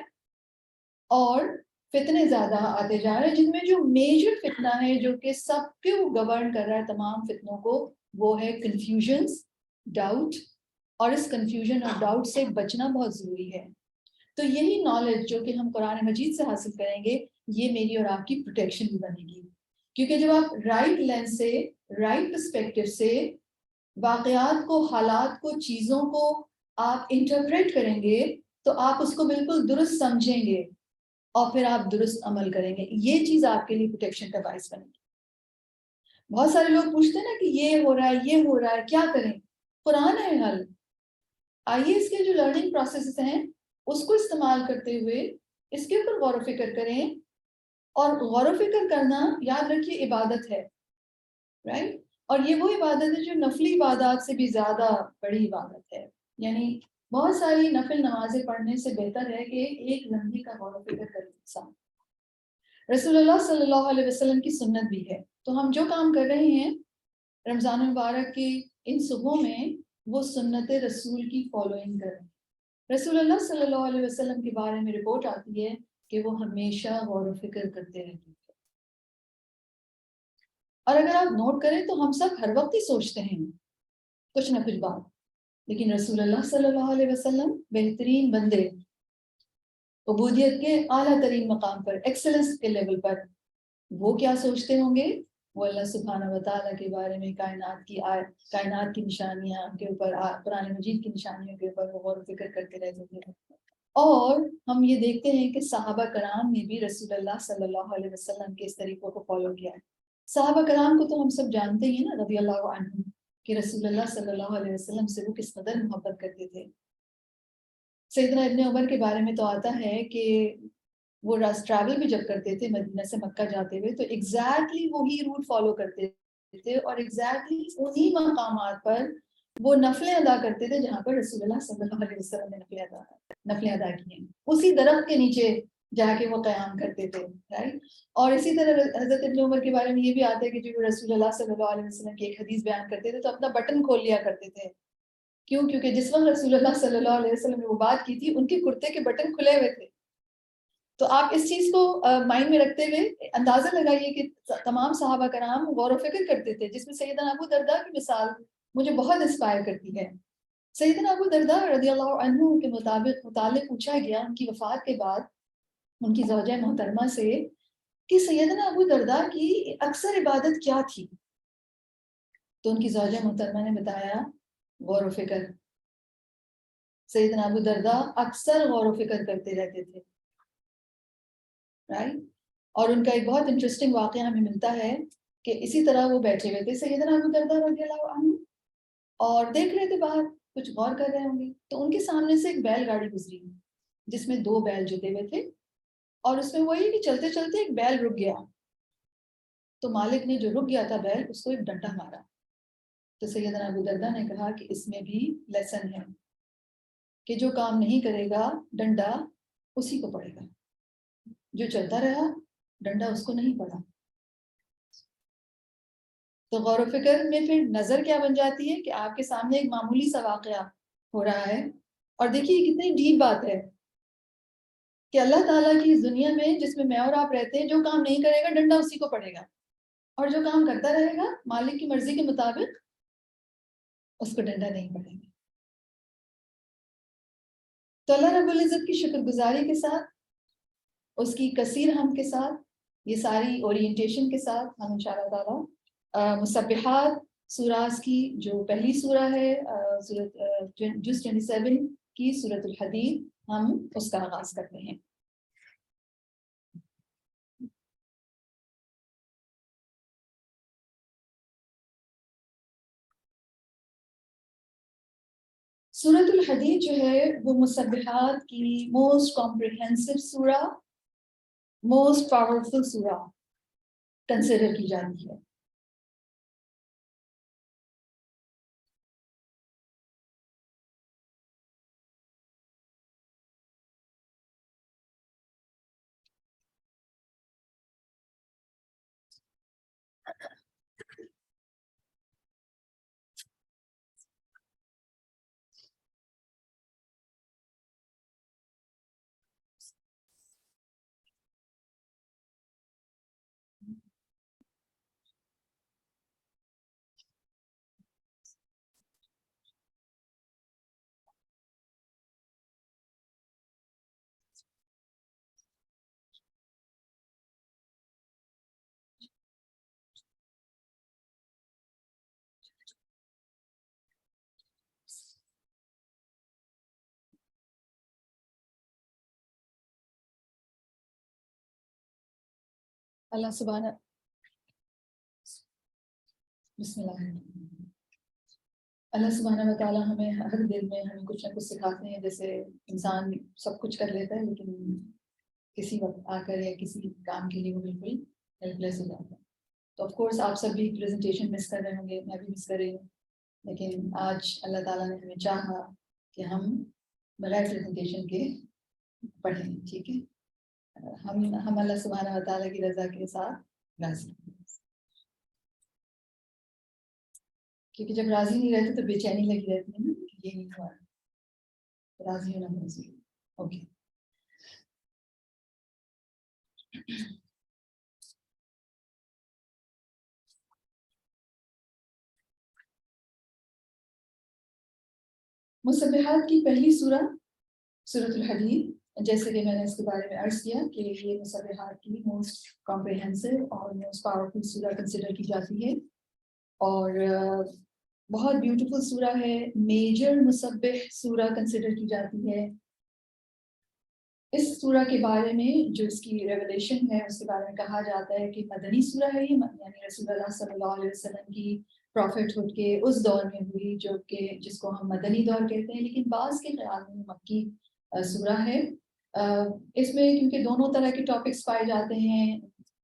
اور فتنے زیادہ آتے جا رہے ہیں, جن میں جو میجر فتنہ ہے جو کہ سب کو گورن کر رہا ہے تمام فتنوں کو, وہ ہے کنفیوژنز, ڈاؤٹ, اور اس کنفیوژن اور ڈاؤٹ سے بچنا بہت ضروری ہے. تو یہی نالج جو کہ ہم قرآن مجید سے حاصل کریں گے, یہ میری اور آپ کی پروٹیکشن بھی بنے گی. کیونکہ جب آپ رائٹ لینس سے, رائٹ پرسپیکٹو سے واقعات کو, حالات کو, چیزوں کو آپ انٹرپریٹ کریں گے, تو آپ اس کو بالکل درست سمجھیں گے, اور پھر آپ درست عمل کریں گے. یہ چیز آپ کے لیے پروٹیکشن کا باعث بنے گی. بہت سارے لوگ پوچھتے ہیں نا کہ یہ ہو رہا ہے, یہ ہو رہا ہے, کیا کریں؟ قرآن ہے حل. آئیے اس کے جو لرننگ پروسیسز ہیں اس کو استعمال کرتے ہوئے اس کے اوپر غور و فکر کریں. اور غور و فکر کرنا یاد رکھیے عبادت ہے, رائٹ. اور یہ وہ عبادت ہے جو نفلی عبادات سے بھی زیادہ بڑی عبادت ہے. یعنی بہت ساری نفل نمازیں پڑھنے سے بہتر ہے کہ ایک زندگی کا غور و فکر کرے انسان. رسول اللہ صلی اللہ علیہ وسلم کی سنت بھی ہے. تو ہم جو کام کر رہے ہیں رمضان المبارک کی ان صبحوں میں, وہ سنت رسول کی فالوئنگ کریں. رسول اللہ صلی اللہ علیہ وسلم کے بارے میں رپورٹ آتی ہے کہ وہ ہمیشہ غور و فکر کرتے رہتے تھے. اور اگر آپ نوٹ کریں تو ہم سب ہر وقت ہی سوچتے ہیں کچھ نہ کچھ بات، لیکن رسول اللہ صلی اللہ علیہ وسلم بہترین بندے، عبودیت کے اعلیٰ ترین مقام پر، ایکسلنس کے لیول پر، وہ کیا سوچتے ہوں گے؟ وہ اللہ سبحانہ و تعالیٰ کے بارے میں، کائنات کی نشانیاں کے اوپر، قرآن مجید کی نشانیوں کے اوپر وہ غور و فکر کرتے رہتے تھے. اور ہم یہ دیکھتے ہیں کہ صحابہ کرام نے بھی رسول اللہ صلی اللہ علیہ وسلم کے اس طریقوں کو فالو کیا ہے. صحابہ کرام کو تو ہم سب جانتے ہیں نا، رضی اللہ عنہم، کہ رسول اللہ صلی اللہ علیہ وسلم سے وہ کس قدر محبت کرتے تھے. سیدنا ابن عمر کے بارے میں تو آتا ہے کہ وہ ٹریول بھی جب کرتے تھے مدینہ سے مکہ جاتے ہوئے تو ایگزیکٹلی وہی روٹ فالو کرتے تھے، اور ایگزیکٹلی انہی مقامات پر وہ نفلیں ادا کرتے تھے جہاں پر رسول اللہ صلی اللہ علیہ وسلم نے نفلیں ادا کی ہیں. اسی درخت کے نیچے جا کے وہ قیام کرتے تھے، رائٹ. اور اسی طرح حضرت ابن عمر کے بارے میں یہ بھی آتا ہے کہ جو رسول اللہ صلی اللہ علیہ وسلم کی ایک حدیث بیان کرتے تھے تو اپنا بٹن کھول لیا کرتے تھے. کیوں؟ کیونکہ جس وقت رسول اللہ صلی اللہ علیہ وسلم نے وہ بات کی تھی ان کے کرتے کے بٹن کھلے ہوئے تھے. تو آپ اس چیز کو مائنڈ میں رکھتے ہوئے اندازہ لگائیے کہ تمام صحابہ کرام غور و فکر کرتے تھے، جس میں سیدنا ابو درداء کی مثال مجھے بہت انسپائر کرتی ہے. سیدنا ابو درداء رضی اللہ عنہ کے متعلق پوچھا گیا ان کی وفات کے بعد ان کی زوجہ محترمہ سے کہ سیدنا ابو درداء کی اکثر عبادت کیا تھی. تو ان کی زوجہ محترمہ نے بتایا غور و فکر. سیدنا ابو درداء اکثر غور و فکر کرتے رہتے تھے، رائٹ. اور ان کا ایک بہت انٹرسٹنگ واقعہ ہمیں ملتا ہے کہ اسی طرح وہ بیٹھے ہوئے تھے سیدنا ابو درداء رضی اللہ عنہ اور دیکھ رہے تھے باہر، کچھ غور کر رہے ہوں گے. تو ان کے سامنے سے ایک بیل گاڑی گزری جس میں 2 بیل جتے ہوئے تھے، اور اس میں وہی کہ چلتے چلتے ایک بیل رک گیا. تو مالک نے جو رک گیا تھا بیل اس کو ایک ڈنڈا مارا. تو سیدنا ابو درداء نے کہا کہ اس میں بھی لیسن ہے کہ جو کام نہیں کرے گا ڈنڈا اسی کو پڑے گا، جو چلتا رہا ڈنڈا اس کو نہیں پڑا. تو غور و فکر میں پھر نظر کیا بن جاتی ہے کہ آپ کے سامنے ایک معمولی سا واقعہ ہو رہا ہے، اور دیکھیے کتنی ڈیپ بات ہے کہ اللہ تعالیٰ کی اس دنیا میں جس میں اور آپ رہتے ہیں، جو کام نہیں کرے گا ڈنڈا اسی کو پڑے گا، اور جو کام کرتا رہے گا مالک کی مرضی کے مطابق اس کو ڈنڈا نہیں پڑے گا. تو اللہ رب العزت کی شکر گزاری کے ساتھ، اس کی کثیر حمد کے ساتھ، یہ ساری اورینٹیشن کے ساتھ ہم انشاءاللہ تعالیٰ مسبحات سوراز کی جو پہلی سورہ ہے، جز 27 کی سورۃ الحدید، ہم اس کا آغاز کرتے ہیں. سورۃ الحدید جو ہے وہ مسبحات کی موسٹ کمپریہنسو سورہ، موسٹ پاورفل سورہ کنسیڈر کی جاتی ہے. اللہ سبحانہ بسم اللہ الرحمن الرحیم. اللہ سبحانہ و تعالیٰ ہمیں ہر دل میں ہمیں کچھ نہ کچھ سکھاتے ہیں. جیسے انسان سب کچھ کر لیتا ہے لیکن کسی وقت آ کر یا کسی کام کے لیے وہ بالکل ہیلپ لیس ہو جاتا ہے. تو آف کورس آپ سب بھی پریزنٹیشن مس کر رہے ہوں گے، میں بھی مس کر رہی ہوں، لیکن آج اللہ تعالیٰ نے ہمیں چاہا کہ ہم بغیر پریزنٹیشن کے پڑھیں. ٹھیک ہے، ہم اللہ سبحانہ و تعالیٰ کی رضا کے ساتھ راضی ہیں. کیونکہ جب راضی نہیں رہتے تو بے چینی لگی رہتی ہے نا کہ یہ نہیں ہوا, راضی ہونا ضروری. اوکے مسبحات کی پہلی سورہ سورۃ الحدید, جیسے کہ میں نے اس کے بارے میں عرض کیا کہ یہ مسبحات کی موسٹ کمپریہنسو اور موسٹ پاورفل سورہ کنسیڈر کی جاتی ہے, اور بہت بیوٹیفل سورہ ہے, میجر مسبح سورہ کنسیڈر کی جاتی ہے. اس سورہ کے بارے میں جو اس کی ریولیشن ہے اس کے بارے میں کہا جاتا ہے کہ مدنی سورہ ہے یہ, یعنی رسول اللہ صلی اللہ علیہ وسلم کی پروفٹ ہوڈ کے اس دور میں ہوئی جو کہ جس کو ہم مدنی دور کہتے ہیں, لیکن بعض کے خیال میں مکی سورہ ہے. اس میں کیونکہ دونوں طرح کے ٹاپکس پائے جاتے ہیں,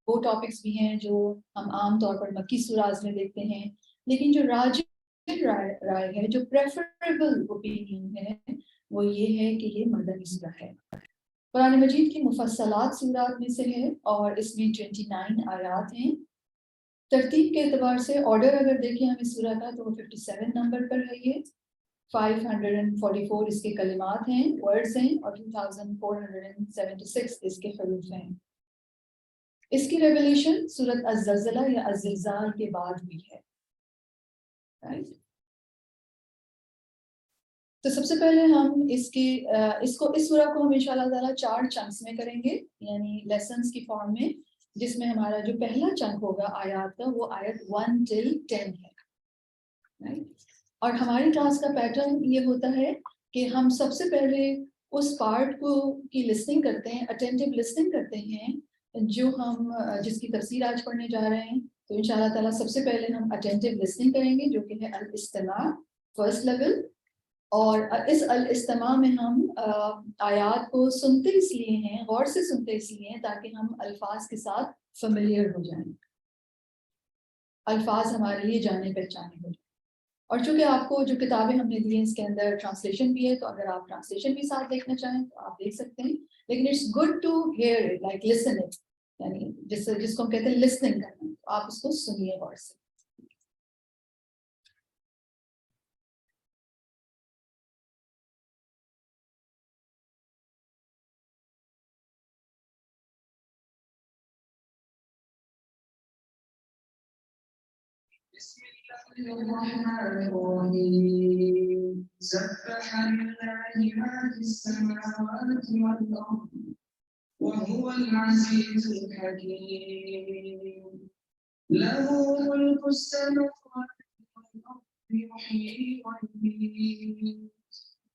وہ ٹاپکس بھی ہیں جو ہم عام طور پر مکی سوراز میں دیکھتے ہیں, لیکن جو رائے ہے, جو پریفریبل اوپینین ہے, وہ یہ ہے کہ یہ مدنی سورہ ہے. قرآن مجید کی مفصلات سورات میں سے ہے اور اس میں 29 آیات ہیں. ترتیب کے اعتبار سے آرڈر اگر دیکھیں ہم اس سورہ کا تو وہ 57 نمبر پر ہے. یہ 544 اس کے کلمات ہیں, ورڈز ہیں, اور 2476 اس کے حروف ہیں. اس کی ریولیشن سورۃ الزلزلہ یا الزلزال کے بعد ہوئی ہے. تو سب سے پہلے ہم اس سورہ کو ہم انشاءاللہ تعالیٰ 4 چنکس میں کریں گے, یعنی لیسنز کی فارم میں, جس میں ہمارا جو پہلا چنک ہوگا آیات کا وہ آیت 1 till 10 ہے. اور ہماری کلاس کا پیٹرن یہ ہوتا ہے کہ ہم سب سے پہلے اس پارٹ کو کی لسننگ کرتے ہیں, اٹینٹیو لسننگ کرتے ہیں, جو ہم جس کی تفسیر آج پڑھنے جا رہے ہیں. تو انشاءاللہ تعالیٰ سب سے پہلے ہم اٹینٹیو لسننگ کریں گے جو کہ ہے الاستماع فرسٹ لیول, اور اس الاستماع میں ہم آیات کو سنتے اس لیے ہیں, غور سے سنتے اس لیے ہیں تاکہ ہم الفاظ کے ساتھ فیملیئر ہو جائیں, الفاظ ہمارے لیے جانے پہچانے ہو جائیں. اور چونکہ آپ کو جو کتابیں ہم نے دی ہیں اس کے اندر ٹرانسلیشن بھی ہے, تو اگر آپ ٹرانسلیشن بھی ساتھ دیکھنا چاہیں تو آپ دیکھ سکتے ہیں, لیکن it's good to hear it, like listen it, یعنی جس کو ہم کہتے ہیں لسننگ کرنا, تو آپ اس کو سنیے غور سے. بسم الله الرحمن الرحيم سبح لله ما في السماوات والأرض وهو العزيز الحكيم له ملك السماوات والأرض يحيي ويميت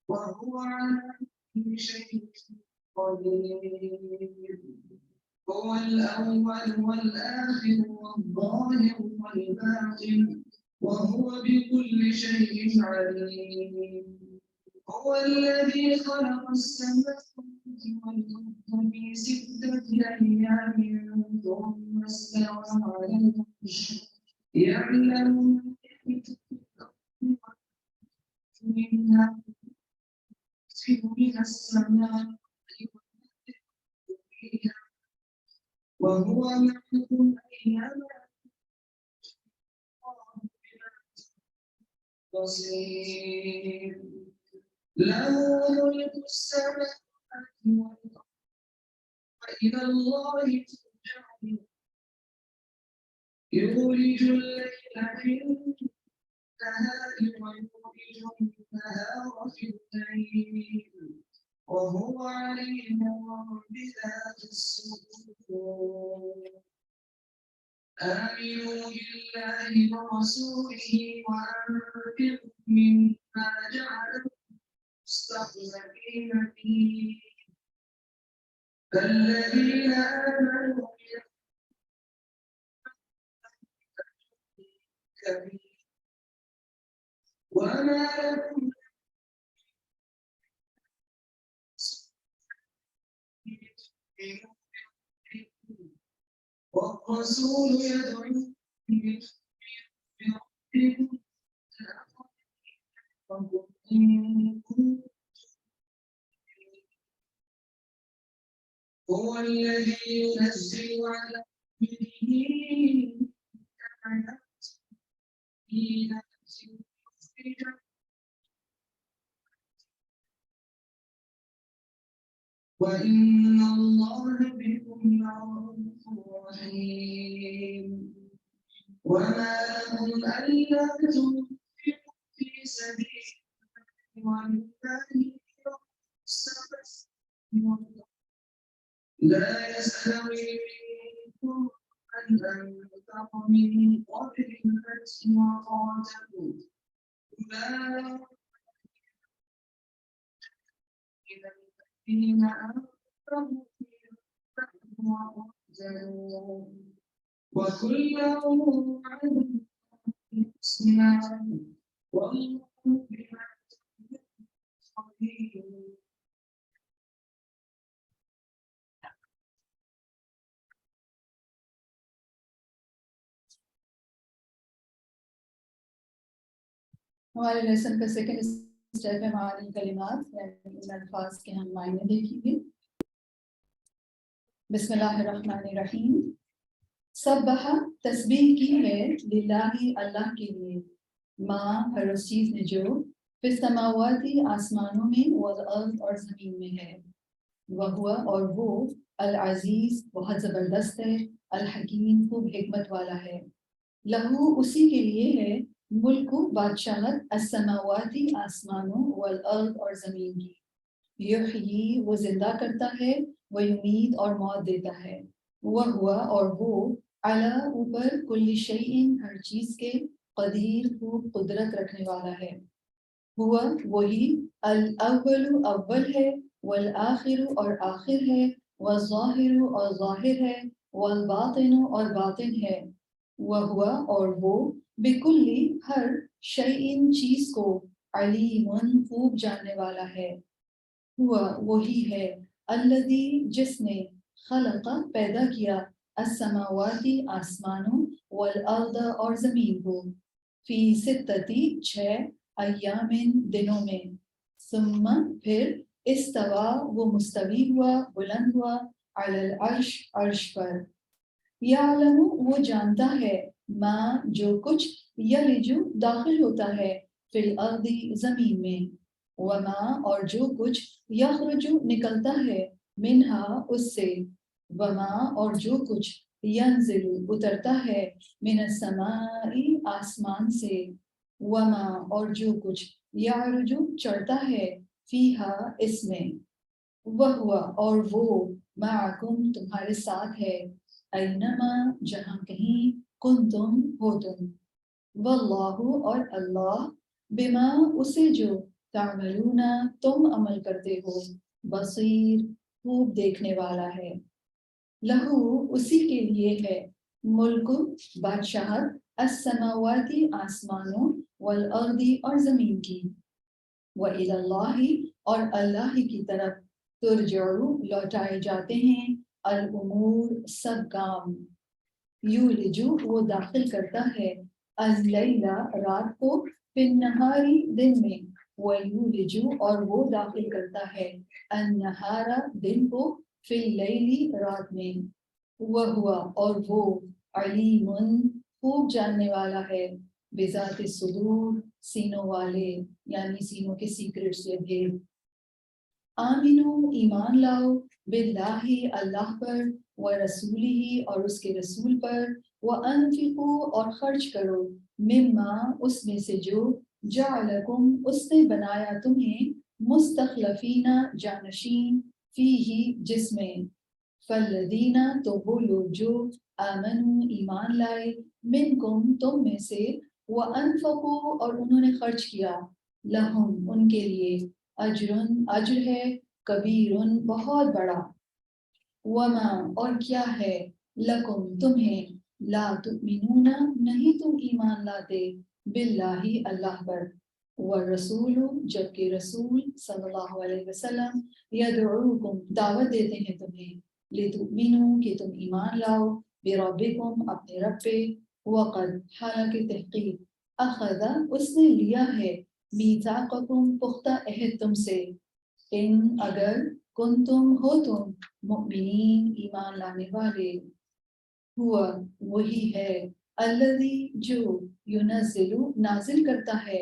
وهو على كل شيء قدير هو الأول والآخر والظاهر والباطن وهو بكل شيء عليم هو الذي خلق السماوات والأرض في 6 أيام ثم استوى على العرش يعلم منها من السماء وهو معكم أينما بصير له ملك السماوات والأرض وإلى الله ترجع يولج الليل في النهار ويولج النهار في الليل وهو عليم بذات الصدور آمنوا بالله ورسوله وأنفقوا مما جعلكم مستخلفين فيه فالذين آمنوا كبير وما لكم والرسول يدعو هو الذي ينزل على عبده آيات وإن الله بكم لرؤوف رحيم وما لهم ألا تنفقوا في سبيل الله والله لا يستوي منكم من أنفق من قبل الفتح وقاتلوا أولئك الذين أنفقوا في وقاتلوا وكلا وعد الحسنى والله بما تعملون خبير. ہمارے لیسن کا سیکنڈ اسٹیپ ہے معانی کلمات، یعنی ان الفاظ کے ہم معنی دیکھیں گے. بسم اللہ الرحمن الرحیم. سبح تسبیح کی ہے للہ اللہ کے لیے، ماں ہر اس چیز نے جو فی السماوات آسمانوں میں والارض اور زمین میں ہے، وہو اور وہ العزیز بہت زبردست ہے، الحکیم خوب حکمت والا ہے. لہو اسی کے لیے ہے ملک بادشاہت السماواتی آسمانوں والارض اور زمین کی. یحیی وہ زندہ کرتا ہے، ویمیت اور موت دیتا ہے. وہوا اور وہ علی اوپر کل شیء ہر چیز کے قدیر خوب قدرت رکھنے والا ہے. ہوا وہی الاول اول ہے، والآخر اور آخر ہے، والظاہر اور ظاہر ہے، والباطن اور باطن ہے. وہوا اور وہ بکلی ہر شیء چیز کو علیم خوب جاننے والا ہے. ہوا وہی ہے الذی جس نے خلق پیدا کیا السماواتی آسمانوں والارض اور زمین کو فی ستتی 6 ایام دنوں میں. ثم پھر استوا وہ مستوی ہوا بلند ہوا علی العرش عرش پر. یعلم وہ جانتا ہے ما جو کچھ یلج داخل ہوتا ہے فی الارض زمین میں، وما اور جو کچھ یخرج نکلتا ہے منہا اس سے، وما اور جو کچھ ینزل اترتا ہے من السماء آسمان سے، وما اور جو کچھ یعرج چڑھتا ہے فیہا اس میں. وہوا اور وہ معکم تمہارے ساتھ ہے، اینما جہاں کہیں کنتم ہو تم. واللہ اور اللہ بما اسے جو تعملون تم عمل کرتے ہو بصیر خوب دیکھنے والا ہے. لہو اسی کے لیے ہے ملک بادشاہت السماواتی آسمانوں والارض اور زمین کی. وإلی اللہ اور اللہ ہی کی طرف ترجعو لوٹائے جاتے ہیں الامور سب کام. یولجو وہ داخل کرتا ہے اللیلہ رات کو فی النہاری دن میں، ویولجو اور وہ داخل کرتا ہے النہار دن کو فی اللیل رات میں. وہوا اور وہ علیم خوب جاننے والا ہے بذات الصدور سینوں والے، یعنی سینوں کے سیکرٹس یا بھید. آمنو ایمان لاؤ باللہ اللہ پر، ورسولہ اور اس کے رسول پر، وانفقوا اور خرچ کرو مما اس میں سے جو جعلکم اس نے بنایا تمہیں مستخلفین جانشین فیہ جس میں. فالذین تو وہ لوگ جو آمنوا ایمان لائے منکم تم میں سے، وانفقوا اور انہوں نے خرچ کیا لہم ان کے لیے اجرن اجر ہے کبیرن بہت بڑا. وما اور کیا ہے لکم تمہیں لا تؤمنون نہیں تم ایمان لاتے باللہ اللہ پر، والرسول جبکہ رسول صلی اللہ علیہ وسلم یدعوکم دعوت دیتے ہیں تمہیں لتؤمنوا کہ تم ایمان لاؤ بربکم اپنے رب پہ، وقد حالانکہ تحقیق اخذ اس نے لیا ہے میثاقکم پختہ عہد تم سے، ان اگر کنتم ہو تم مؤمنین ایمان لانے والے. ہوا وہی ہے الذی جو ینزل نازل کرتا ہے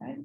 right?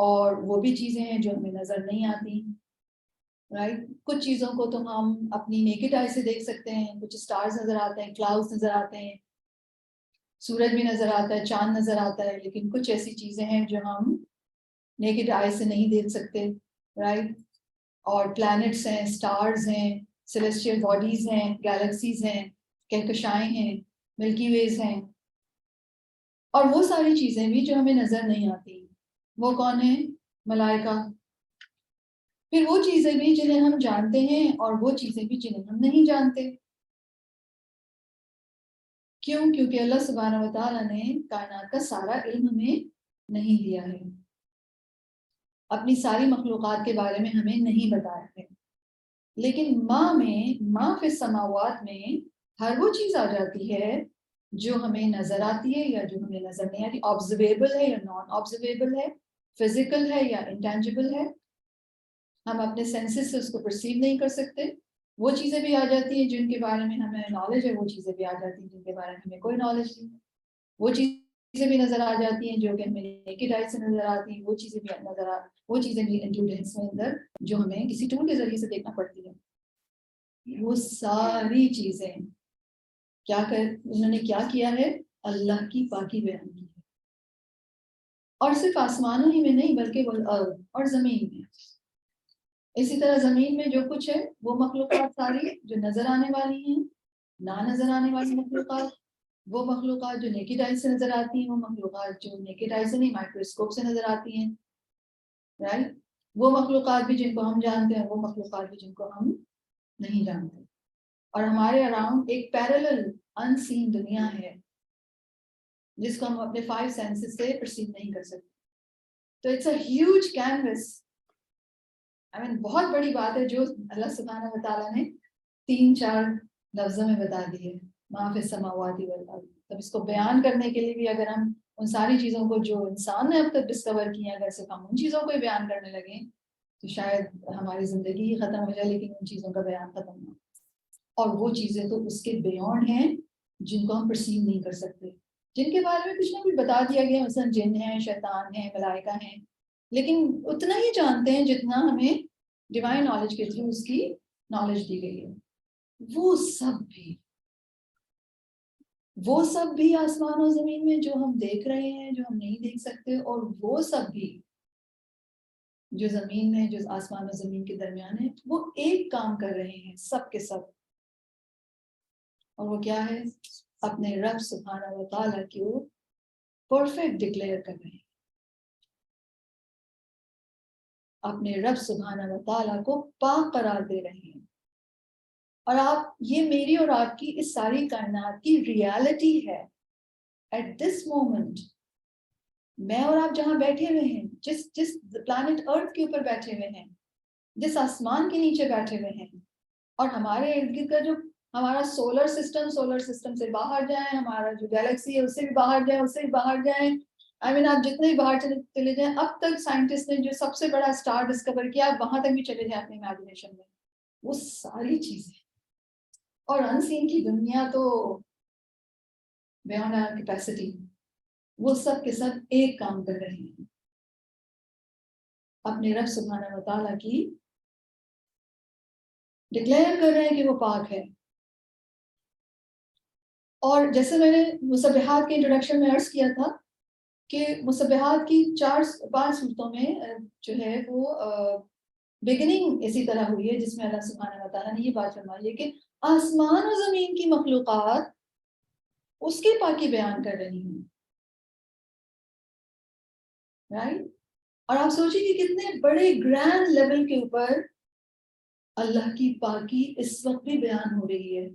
اور وہ بھی چیزیں ہیں جو ہمیں نظر نہیں آتی، رائٹ. کچھ چیزوں کو تو ہم اپنی نیکڈ آئی سے دیکھ سکتے ہیں، کچھ اسٹارز نظر آتے ہیں، کلاؤڈز نظر آتے ہیں، سورج بھی نظر آتا ہے، چاند نظر آتا ہے، لیکن کچھ ایسی چیزیں ہیں جو ہم نیکڈ آئی سے نہیں دیکھ سکتے، رائٹ. اور پلانٹس ہیں، اسٹارز ہیں، سیلیسٹیل باڈیز ہیں، گیلیکسیز ہیں، کہکشائیں ہیں، ملکی ویز ہیں، اور وہ ساری چیزیں بھی جو ہمیں نظر نہیں آتی. وہ کون ہیں؟ ملائکہ. پھر وہ چیزیں بھی جنہیں ہم جانتے ہیں اور وہ چیزیں بھی جنہیں ہم نہیں جانتے. کیوں؟ کیونکہ اللہ سبحانہ و تعالیٰ نے کائنات کا سارا علم ہمیں نہیں دیا ہے، اپنی ساری مخلوقات کے بارے میں ہمیں نہیں بتایا ہے. لیکن ماں فی السماوات میں ہر وہ چیز آ جاتی ہے جو ہمیں نظر آتی ہے یا جو ہمیں نظر نہیں آتی، آبزرویبل ہے یا نان آبزرویبل ہے، فزیکل ہے یا انٹینجیبل ہے، ہم اپنے سینسز سے اس کو پرسیو نہیں کر سکتے. وہ چیزیں بھی آ جاتی ہیں جن کے بارے میں ہمیں نالج ہے، وہ چیزیں بھی آ جاتی ہیں جن کے بارے میں ہمیں کوئی نالج نہیں. وہ چیزیں بھی نظر آ جاتی ہیں جو کہ ہمیں نیکڈ آئی سے نظر آتی ہیں، وہ چیزیں بھی وہ چیزیں بھی انٹیلیجنس میں اندر جو ہمیں کسی ٹول کے ذریعے سے دیکھنا پڑتی ہے. وہ ساری چیزیں انہوں نے کیا کیا ہے؟ اللہ کی پاکی بیان کی ہے. اور صرف آسمانوں ہی میں نہیں بلکہ والارض، اور زمین میں. اسی طرح زمین میں جو کچھ ہے وہ مخلوقات ساری جو نظر آنے والی ہیں، نہ نظر آنے والی مخلوقات، وہ مخلوقات جو نیکڈ آئی سے نظر آتی ہیں، وہ مخلوقات جو نیکڈ آئی سے نہیں مائکروسکوپ سے نظر آتی ہیں، رائٹ. وہ مخلوقات بھی جن کو ہم جانتے ہیں، وہ مخلوقات بھی جن کو ہم نہیں جانتے. اور ہمارے اراؤنڈ ایک پیرالل ان سین دنیا ہے جس کو ہم اپنے 5 سینسز سے پرسیو نہیں کر سکتے. تو اٹس اے ہیوج کینوس. بہت بڑی بات ہے جو اللہ سبحانہ و تعالیٰ نے 3-4 لفظوں میں بتا دی ہے، ما فی السماوات والارض. تب اس کو بیان کرنے کے لیے بھی اگر ہم ان ساری چیزوں کو جو انسان نے اب تک ڈسکور کی ہیں، اگر صرف ہم ان چیزوں کو ہی بیان کرنے لگیں تو شاید ہماری زندگی ہی ختم ہو جائے، لیکن ان چیزوں کا بیان ختم نہ. اور وہ چیزیں تو اس کے بیونڈ ہیں جن کو ہم پرسیو نہیں کر سکتے، جن کے بارے میں کچھ نہ کچھ بتا دیا گیا، مثلا جن ہیں، شیطان ہیں، ملائکہ ہیں، لیکن اتنا ہی جانتے ہیں جتنا ہمیں ڈیوائن نالج کے تھرو اس کی نالج دی گئی ہے. وہ سب بھی آسمان و زمین میں جو ہم دیکھ رہے ہیں، جو ہم نہیں دیکھ سکتے، اور وہ سب بھی جو زمین میں، جو آسمان و زمین کے درمیان ہے، وہ ایک کام کر رہے ہیں سب کے سب. اور وہ کیا ہے؟ اپنے رب سبحانہ و تعالیٰ کو پرفیکٹ ڈکلیئر کر رہے ہیں، اپنے رب سبحانہ و تعالیٰ کو پاک قرار دے رہے ہیں. اور یہ میری اور آپ کی اس ساری کائنات کی ریالٹی ہے. ایٹ دس مومنٹ میں اور آپ جہاں بیٹھے ہوئے ہیں، جس پلانٹ ارتھ کے اوپر بیٹھے ہوئے ہیں، جس آسمان کے نیچے بیٹھے ہوئے ہیں، اور ہمارے ارد گرد کا جو ہمارا سولر سسٹم سے باہر جائیں، ہمارا جو گیلیکسی ہے اس سے بھی باہر جائیں، اس سے بھی باہر جائیں، آپ جتنے بھی باہر چلے جائیں. اب تک سائنٹسٹ نے جو سب سے بڑا اسٹار ڈسکور کیا، وہاں تک بھی چلے جائیں اپنی امیجنیشن میں، وہ ساری چیزیں اور انسین کی دنیا تو بیانڈ آور کیپیسٹی، وہ سب کے سب ایک کام کر رہے ہیں، اپنے رب سبحانہ و تعالیٰ کی ڈکلیئر کر رہے ہیں کہ وہ پاک ہے. اور جیسے میں نے مسبحات کے انٹروڈکشن میں عرض کیا تھا کہ مسبحات کی 4-5 صورتوں میں جو ہے وہ بگننگ اسی طرح ہوئی ہے، جس میں اللہ سبحانہ و تعالیٰ نے یہ بات فرمائی ہے کہ آسمان و زمین کی مخلوقات اس کی پاکی بیان کر رہی ہیں، رائٹ. اور آپ سوچیں کہ کتنے بڑے گرینڈ لیول کے اوپر اللہ کی پاکی اس وقت بھی بیان ہو رہی ہے.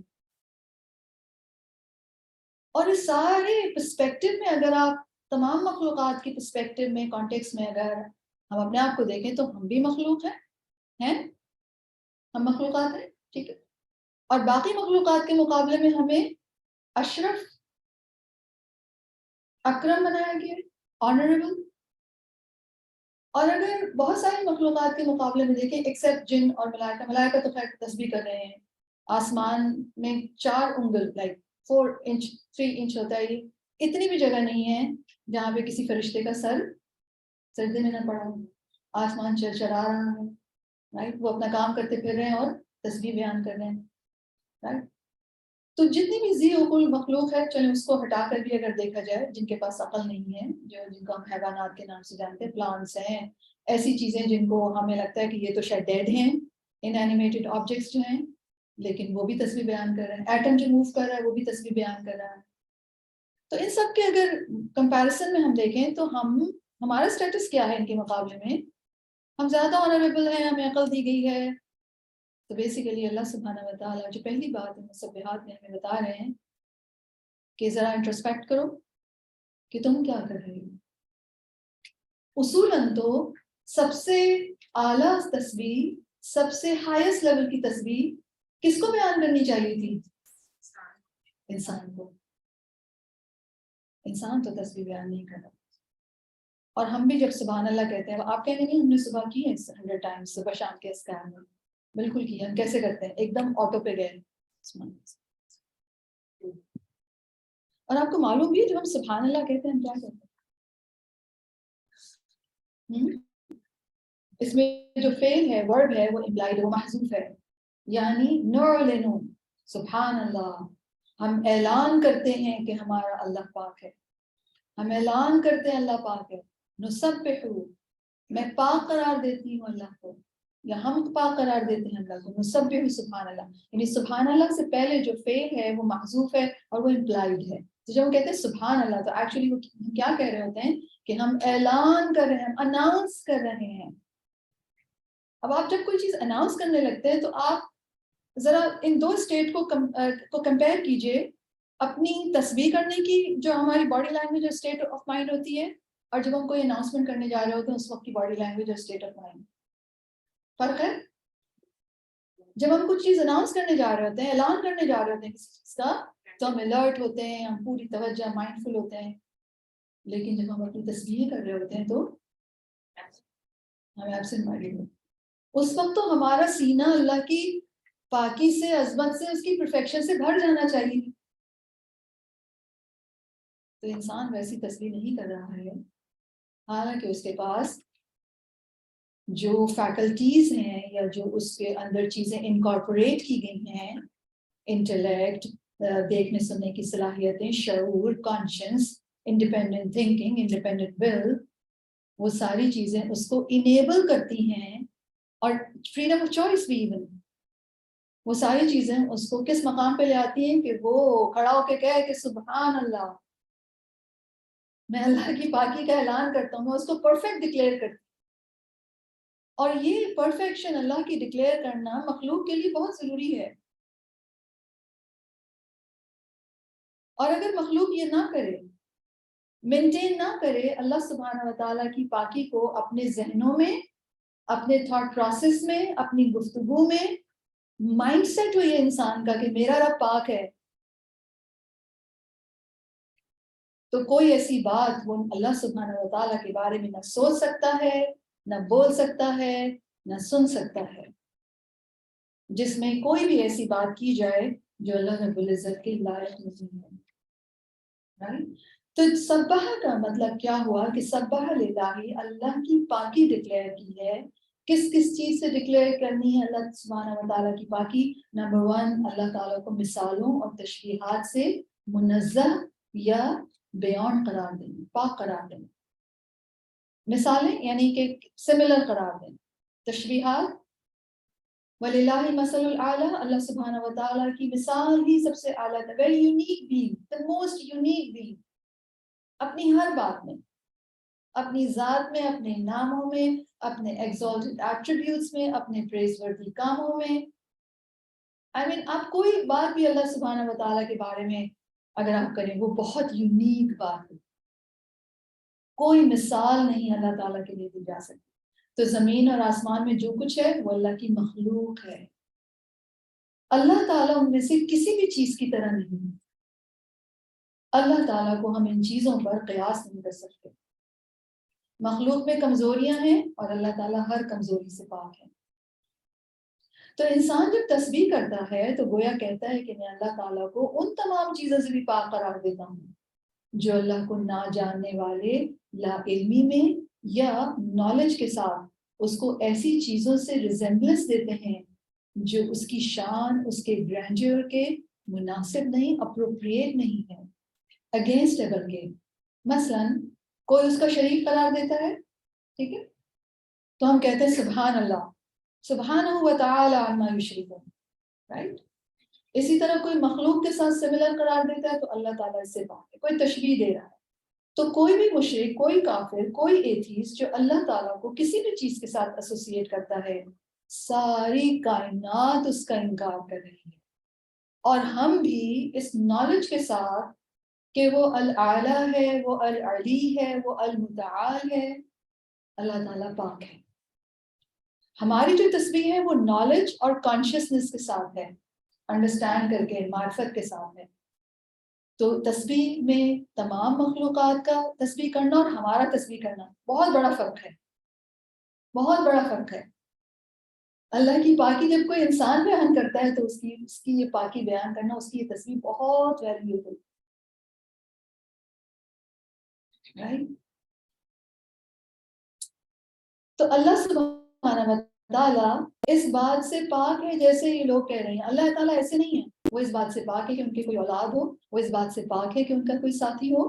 اور اس سارے پرسپیکٹو میں اگر آپ تمام مخلوقات کی پرسپیکٹو میں، کانٹیکس میں اگر ہم اپنے آپ کو دیکھیں تو ہم بھی مخلوق ہیں، ہم مخلوقات ہیں، ٹھیک ہے. اور باقی مخلوقات کے مقابلے میں ہمیں اشرف، اکرم بنایا گیا، آنریبل. اور اگر بہت ساری مخلوقات کے مقابلے میں دیکھیں ایکسیپٹ جن اور ملائکہ تو خیر تسبیح کر رہے ہیں. آسمان میں 4 انگل 4 انچ 3 انچ ہوتا ہے، اتنی بھی جگہ نہیں ہے جہاں پہ کسی فرشتے کا سر سجدے میں نہ پڑا ہو، آسمان چرچرا رہا ہے، رائٹ، وہ اپنا کام کرتے پھر رہے ہیں اور تسبیح بیان کر رہے ہیں، رائٹ. تو جتنی بھی ذی عقل مخلوق ہے، چلیں اس کو ہٹا کر بھی اگر دیکھا جائے، جن کے پاس عقل نہیں ہے، جن کو ہم حیوانات کے نام سے جانتے ہیں، پلانٹس ہیں، ایسی چیزیں جن کو ہمیں لگتا ہے کہ یہ تو شاید ڈیڈ ہیں، انینیمیٹڈ آبجیکٹس جو ہیں، لیکن وہ بھی تسبیح بیان کر رہے ہیں. ایٹم جو موو کر رہا ہے وہ بھی تسبیح بیان کر رہا ہے. تو ان سب کے اگر کمپیریزن میں ہم دیکھیں تو ہمارا اسٹیٹس کیا ہے ان کے مقابلے میں؟ ہم زیادہ آنریبل ہیں، ہمیں عقل دی گئی ہے. تو بیسیکلی اللہ سبحانہ و تعالیٰ جو پہلی بات مسبحات میں ہمیں بتا رہے ہیں کہ ذرا انٹروسپیکٹ کرو کہ تم کیا کر رہے ہو. اصولاً تو سب سے اعلیٰ تسبیح، سب سے ہائیسٹ لیول کی تسبیح کس کو بیان کرنی چاہیے تھی؟ انسان کو. انسان تو تسبیح بیان نہیں کرتا. اور ہم بھی جب سبحان اللہ کہتے ہیں، آپ کہیں گے ہم نے صبح کی ہے 100 ٹائمز، صبح شام کے اسکار میں بالکل کی. ہم کیسے کرتے ہیں؟ ایک دم آٹو پہ گئے. اور آپ کو معلوم بھی ہے جب ہم سبحان اللہ کہتے ہیں ہم کیا کرتے ہیں؟ اس میں جو فعل ہے، ورب ہے، وہ امپلائڈ، وہ محذوف ہے. یعنی نعلن سبحان اللہ، ہم اعلان کرتے ہیں کہ ہمارا اللہ پاک ہے. ہم اعلان کرتے ہیں اللہ پاک ہے. نسبح، میں پاک قرار دیتی ہوں اللہ کو، یا ہم پاک قرار دیتے ہیں اللہ کو. نسبح سبحان اللہ، یعنی سبحان اللہ سے پہلے جو فعل ہے وہ محذوف ہے اور وہ امپلائڈ ہے. تو جب ہم کہتے ہیں سبحان اللہ تو ایکچولی ہم کیا کہہ رہے ہوتے ہیں کہ ہم اعلان کر رہے ہیں، ہم اناؤنس کر رہے ہیں. اب آپ جب کوئی چیز اناؤنس کرنے لگتے ہیں تو آپ ذرا ان دو اسٹیٹ کو کمپیئر کیجئے. اپنی تسبیح کرنے کی جو ہماری باڈی لینگویج اور اسٹیٹ آف مائنڈ ہوتی ہے، اور جب ہم کوئی اناؤنسمنٹ کرنے جا رہے ہوتے ہیں اس وقت کی باڈی لینگویج اور اسٹیٹ آف مائنڈ. فرق ہے. جب ہم کچھ چیز اناؤنس کرنے جا رہے ہوتے ہیں، اعلان کرنے جا رہے ہوتے ہیں کسی چیز کا، تو ہم الرٹ ہوتے ہیں، ہم پوری توجہ مائنڈ فل ہوتے ہیں. لیکن جب ہم اپنی تسبیح کر رہے ہوتے ہیں تو ہم ایبسنٹ مائنڈیڈ ہوتے ہیں. اس وقت تو ہمارا سینہ اللہ کی پاکی سے، عظمت سے، اس کی پرفیکشن سے بھر جانا چاہیے. تو انسان ویسی تسبیح نہیں کر رہا ہے، حالانکہ اس کے پاس جو فیکلٹیز ہیں یا جو اس کے اندر چیزیں انکارپوریٹ کی گئی ہیں، انٹلیکٹ، دیکھنے سننے کی صلاحیتیں، شعور، کانشنس، انڈیپینڈنٹ تھنکنگ، انڈیپینڈنٹ ول، وہ ساری چیزیں اس کو انیبل کرتی ہیں. اور فریڈم آف چوائس بھی ایون، وہ ساری چیزیں اس کو کس مقام پہ لے آتی ہیں کہ وہ کھڑا ہو کے کہے کہ سبحان اللہ، میں اللہ کی پاکی کا اعلان کرتا ہوں، میں اس کو پرفیکٹ ڈکلیئر کرتی ہوں. اور یہ پرفیکشن اللہ کی ڈکلیئر کرنا مخلوق کے لیے بہت ضروری ہے. اور اگر مخلوق یہ نہ کرے، مینٹین نہ کرے اللہ سبحانہ و تعالیٰ کی پاکی کو اپنے ذہنوں میں، اپنے تھاٹ پروسیس میں، اپنی گفتگو میں، مائنڈ سیٹ ہو یہ انسان کا کہ میرا رب پاک ہے، تو کوئی ایسی بات وہ اللہ سبحانہ و تعالیٰ کے بارے میں نہ سوچ سکتا ہے، نہ بول سکتا ہے، نہ سن سکتا ہے، جس میں کوئی بھی ایسی بات کی جائے جو اللہ رب العزت کے لائق نہیں ہے. تو سبح کا مطلب کیا ہوا کہ سبح للہ، اللہ کی پاکی ڈکلیئر کی ہے. کس کس چیز سے ڈکلیئر کرنی ہے اللہ سبحانہ و تعالیٰ کی پاکی؟ نمبر 1، اللہ تعالیٰ کو مثالوں اور تشبیہات سے منزہ یا بیانڈ قرار دینا، پاک قرار دینا. مثالیں یعنی کہ سملر قرار دینا. تشبیہات وَلِلَّهِ الْمَثَلُ الْأَعْلَى، اللہ سبحانہ و تعالیٰ کی مثال ہی سب سے اعلیٰ ہے. Very unique being, the most unique being، اپنی ہر بات میں، اپنی ذات میں، اپنے ناموں میں، اپنے ایگزالٹڈ ایٹریبیوٹس میں، اپنے پریز وردی کاموں میں. آپ کوئی بات بھی اللہ سبحانہ و تعالیٰ کے بارے میں اگر آپ کریں وہ بہت یونیک بات ہے، کوئی مثال نہیں اللہ تعالیٰ کے لیے دی جا سکتی. تو زمین اور آسمان میں جو کچھ ہے وہ اللہ کی مخلوق ہے. اللہ تعالیٰ ان میں سے کسی بھی چیز کی طرح نہیں ہے. اللہ تعالیٰ کو ہم ان چیزوں پر قیاس نہیں کر سکتے. مخلوق میں کمزوریاں ہیں اور اللہ تعالیٰ ہر کمزوری سے پاک ہے. تو انسان جب تسبیح کرتا ہے تو گویا کہتا ہے کہ میں اللہ تعالیٰ کو ان تمام چیزوں سے بھی پاک قرار دیتا ہوں جو اللہ کو نہ جاننے والے لا علمی میں، یا نالج کے ساتھ اس کو ایسی چیزوں سے ریزمبلنس دیتے ہیں جو اس کی شان، اس کے گرینڈیور کے مناسب نہیں، اپروپریٹ نہیں ہے، اگینسٹ ہے بلکہ. مثلا کوئی اس کا شریک قرار دیتا ہے، ٹھیک ہے، تو ہم کہتے ہیں سبحان اللہ، سبحانہ و تعالی عما یشرکون، رائٹ. اسی طرح کوئی مخلوق کے ساتھ سملر قرار دیتا ہے تو اللہ تعالیٰ اس سے پاک ہے، کوئی تشبیہ دے رہا ہے. تو کوئی بھی مشرک، کوئی کافر، کوئی ایتھیسٹ جو اللہ تعالیٰ کو کسی بھی چیز کے ساتھ ایسوسیٹ کرتا ہے، ساری کائنات اس کا انکار کر رہی ہے. اور ہم بھی اس نالج کے ساتھ کہ وہ العالی ہے، وہ العلی ہے، وہ المتعال ہے، اللہ تعالیٰ پاک ہے. ہماری جو تسبیح ہے وہ نالج اور کانشیسنس کے ساتھ ہے، انڈرسٹینڈ کر کے، معرفت کے ساتھ ہے. تو تسبیح میں تمام مخلوقات کا تسبیح کرنا اور ہمارا تسبیح کرنا بہت بڑا فرق ہے، بہت بڑا فرق ہے. اللہ کی پاکی جب کوئی انسان بیان کرتا ہے تو اس کی یہ پاکی بیان کرنا، اس کی یہ تسبیح بہت ویلیوبل، رائٹ. تو اللہ سبحانہ و تعالیٰ اس بات سے پاک ہے جیسے یہ لوگ کہہ رہے ہیں. اللہ تعالیٰ ایسے نہیں ہے. وہ اس بات سے پاک ہے کہ ان کی کوئی اولاد ہو، وہ اس بات سے پاک ہے کہ ان کا کوئی ساتھی ہو،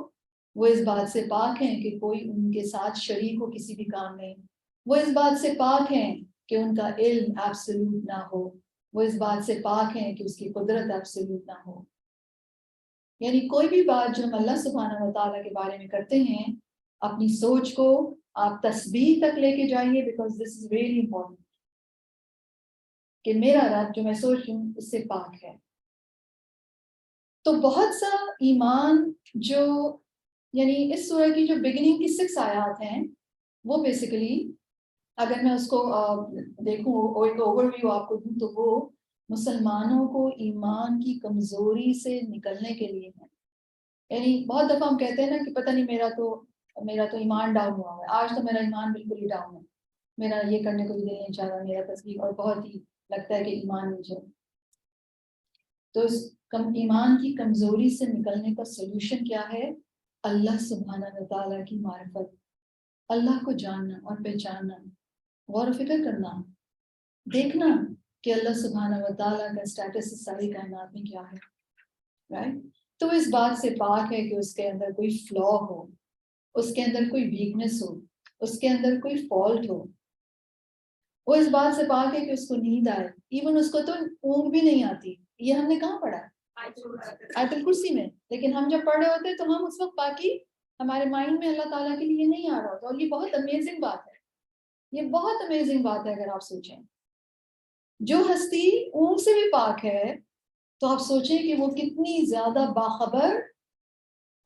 وہ اس بات سے پاک ہیں کہ کوئی ان کے ساتھ شریک ہو کسی بھی کام میں، وہ اس بات سے پاک ہیں کہ ان کا علم ایبسولوٹ نہ ہو، وہ اس بات سے پاک ہیں کہ اس کی قدرت ایبسولوٹ نہ ہو. یعنی کوئی بھی بات جو ہم اللہ سبحانہ و تعالیٰ کے بارے میں کرتے ہیں، اپنی سوچ کو آپ تسبیح تک لے کے جائیے، because this is really important کہ میرا رب جو میں سوچ رہی ہوں اس سے پاک ہے. تو بہت سا ایمان جو یعنی اس سورہ کی جو بگننگ کی 6 آیات ہیں وہ بیسیکلی اگر میں اس کو دیکھوں ایک اوور ویو آپ کو دوں تو وہ مسلمانوں کو ایمان کی کمزوری سے نکلنے کے لیے ہیں. یعنی بہت دفعہ ہم کہتے ہیں نا کہ پتہ نہیں میرا تو ایمان ڈاؤن ہوا ہے، آج تو میرا ایمان بالکل ہی ڈاؤن ہے، میرا یہ کرنے کو بھی دل نہیں چاہ رہا، میرا تصدیق، اور بہت ہی لگتا ہے کہ ایمان نیچے. تو اس ایمان کی کمزوری سے نکلنے کا سولوشن کیا ہے؟ اللہ سبحانہ و تعالیٰ کی معرفت، اللہ کو جاننا اور پہچاننا، غور و فکر کرنا، دیکھنا کہ اللہ سبحانہ و تعالیٰ کا اسٹیٹس اس ساری کائنات میں کیا ہے، رائٹ. تو اس بات سے پاک ہے کہ اس کے اندر کوئی فلا ہو، اس کے اندر کوئی ویکنس ہو، اس کے اندر کوئی فالٹ ہو. وہ اس بات سے پاک ہے کہ اس کو نیند آئے، ایون اس کو تو اونگ بھی نہیں آتی. یہ ہم نے کہاں پڑھا؟ آیت الکرسی میں. لیکن ہم جب پڑھ رہے ہوتے تو ہم اس وقت پاکی ہمارے مائنڈ میں اللہ تعالیٰ کے لیے نہیں آ رہا ہوتا. اور یہ بہت امیزنگ بات ہے، یہ بہت امیزنگ بات ہے. اگر آپ سوچیں جو ہستی اونگ سے بھی پاک ہے تو آپ سوچیں کہ وہ کتنی زیادہ باخبر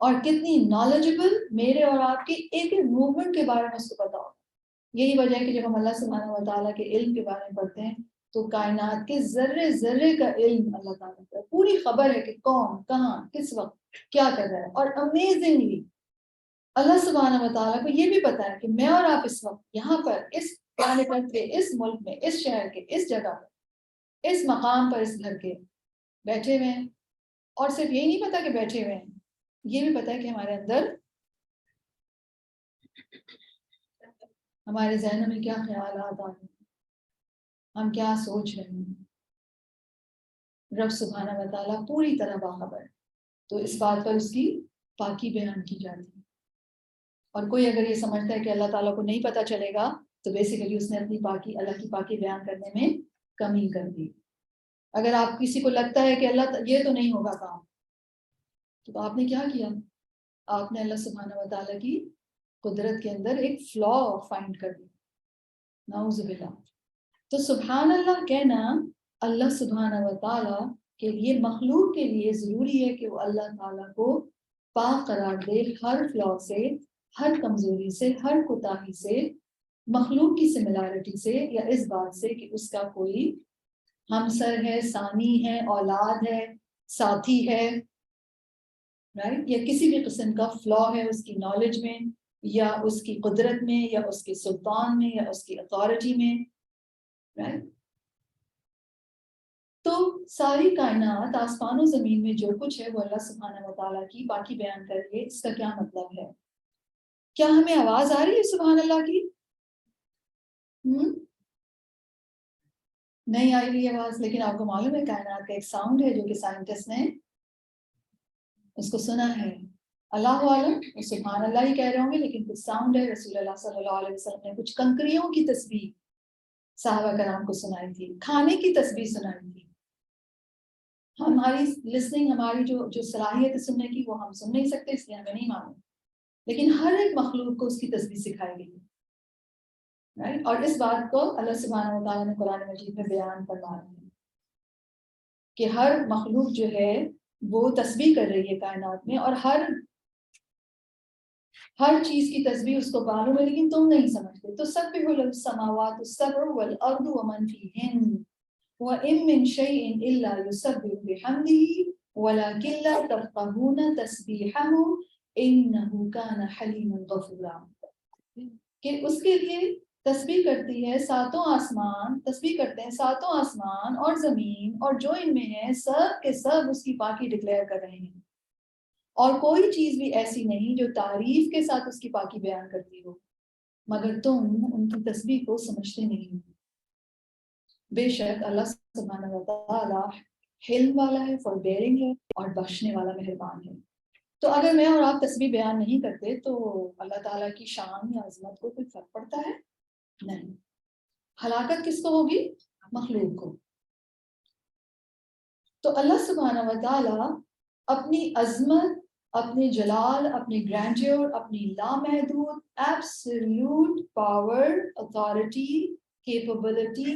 اور کتنی نالجبل میرے اور آپ کے ایک ایک موومنٹ کے بارے میں اس کو پتا ہو. یہی وجہ ہے کہ جب ہم اللہ سبحانہ و تعالیٰ کے علم کے بارے میں پڑھتے ہیں تو کائنات کے ذرے ذرے کا علم اللہ تعالیٰ کا پوری خبر ہے کہ کون کہاں کس وقت کیا کر رہا ہے. اور امیزنگلی اللہ سبحانہ و تعالیٰ کو یہ بھی پتا ہے کہ میں اور آپ اس وقت یہاں پر اس پلانیٹ پہ، اس ملک میں، اس شہر کے، اس جگہ پر، اس مقام پر، اس گھر کے بیٹھے ہوئے ہیں. اور صرف یہی نہیں پتا کہ بیٹھے ہوئے ہیں، یہ بھی پتا ہے کہ ہمارے اندر ہمارے ذہنوں میں کیا خیالات آ رہے ہیں، ہم کیا سوچ رہے ہیں. رب سبحانہ و تعالیٰ پوری طرح باخبر ہے. تو اس بات پر اس کی پاکی بیان کی جاتی ہے. اور کوئی اگر یہ سمجھتا ہے کہ اللہ تعالیٰ کو نہیں پتہ چلے گا تو بیسیکلی اس نے اپنی پاکی، اللہ کی پاکی بیان کرنے میں کمی کر دی. اگر آپ کسی کو لگتا ہے کہ اللہ یہ تو نہیں ہوگا کام، تو آپ نے کیا کیا؟ آپ نے اللہ سبحانہ و تعالیٰ کی قدرت کے اندر ایک فلا فائنڈ کر دی. نعوذ باللہ. تو سبحان اللہ کہنا اللہ سبحانہ و تعالیٰ کے لیے، مخلوق کے لیے ضروری ہے کہ وہ اللہ تعالیٰ کو پاک قرار دے ہر فلا سے، ہر کمزوری سے، ہر کوتاہی سے، مخلوق کی سملیرٹی سے، یا اس بات سے کہ اس کا کوئی ہمسر ہے، ثانی ہے، اولاد ہے، ساتھی ہے، رائٹ، یا کسی بھی قسم کا فلا ہے اس کی نالج میں، یا اس کی قدرت میں، یا اس کے سلطان میں، یا اس کی اتھارٹی میں، رائٹ. تو ساری کائنات، آسمان و زمین میں جو کچھ ہے وہ اللہ سبحانہ و تعالیٰ کی باقی بیان کر کے اس کا کیا مطلب ہے؟ کیا ہمیں آواز آ رہی ہے سبحان اللہ کی؟ نہیں آ رہی آواز، لیکن آپ کو معلوم ہے کائنات کا ایک ساؤنڈ ہے جو کہ سائنٹسٹ نے اس کو سنا ہے. اللہ عالم وہ سبحان اللہ ہی کہہ رہے ہوں گے، لیکن کچھ ساؤنڈ ہے. رسول اللہ صلی اللہ علیہ وسلم نے کچھ کنکریوں کی تسبیح صحابہ کرام کو سنائی تھی، کھانے کی تسبیح سنائی تھی. ہماری لسننگ، ہماری جو صلاحیت ہے سننے کی، وہ ہم سن نہیں سکتے، اس لیے ہمیں نہیں معلوم، لیکن ہر ایک مخلوق کو اس کی تسبیح سکھائی گئی ہے. رائٹ؟ اور اس بات کو اللہ سبحانہ و تعالیٰ نے قرآن مجید میں بیان فرما رہے ہیں کہ ہر مخلوق جو ہے وہ تسبیح کر رہی ہے کائنات میں، اور ہر چیز کی تسبیح اس کو معلوم ہے، لیکن تم نہیں سمجھتے. تو سبح له السماوات السبع والارض ومن فيهن وان من شيء الا يسبح بحمده ولكن لا تفقهون تسبيحهم انه كان حليما غفورا. کہ اس کے لیے تسبیح کرتی ہے ساتوں آسمان، تسبیح کرتے ہیں ساتوں آسمان اور زمین اور جو ان میں ہے، سب کے سب اس کی پاکی ڈکلیئر کر رہے ہیں، اور کوئی چیز بھی ایسی نہیں جو تعریف کے ساتھ اس کی پاکی بیان کرتی ہو، مگر تم ان کی تسبیح کو سمجھتے نہیں. بے شک اللہ سبحانہ و تعالیٰ حلم والا ہے، فوربیئرنگ ہے، اور بخشنے والا مہربان ہے. تو اگر میں اور آپ تسبیح بیان نہیں کرتے تو اللہ تعالیٰ کی شان یا عظمت کو کوئی فرق پڑتا ہے؟ نہیں. ہلاکت کس کو ہوگی؟ مخلوق کو. تو اللہ سبحانہ و تعالیٰ اپنی عظمت، اپنی جلال، اپنی گرینڈیور، اپنی لامحدود absolute power, authority, capability,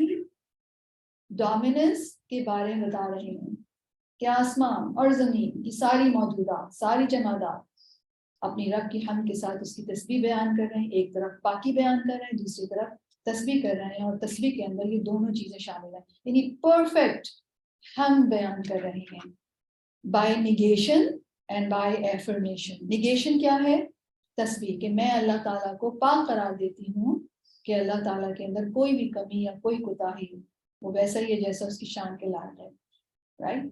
dominance کے بارے میں بتا رہے ہیں کہ آسمان اور زمین کی ساری موجودات، ساری جمادات اپنی رب کی حمد کے ساتھ اس کی تسبیح بیان کر رہے ہیں. ایک طرف پاکی بیان کر رہے ہیں، دوسری طرف تسبیح کر رہے ہیں، اور تسبیح کے اندر یہ دونوں چیزیں شامل ہیں، یعنی پرفیکٹ حمد بیان کر رہے ہیں by negation and by affirmation. Negation کیا ہے؟ تسبیح، کہ میں اللہ تعالیٰ کو پاک قرار دیتی ہوں کہ اللہ تعالیٰ کے اندر کوئی بھی کمی یا کوئی کوتاہی، وہ ویسا ہی ہے جیسا اس کی شان کے لائق ہے. رائٹ؟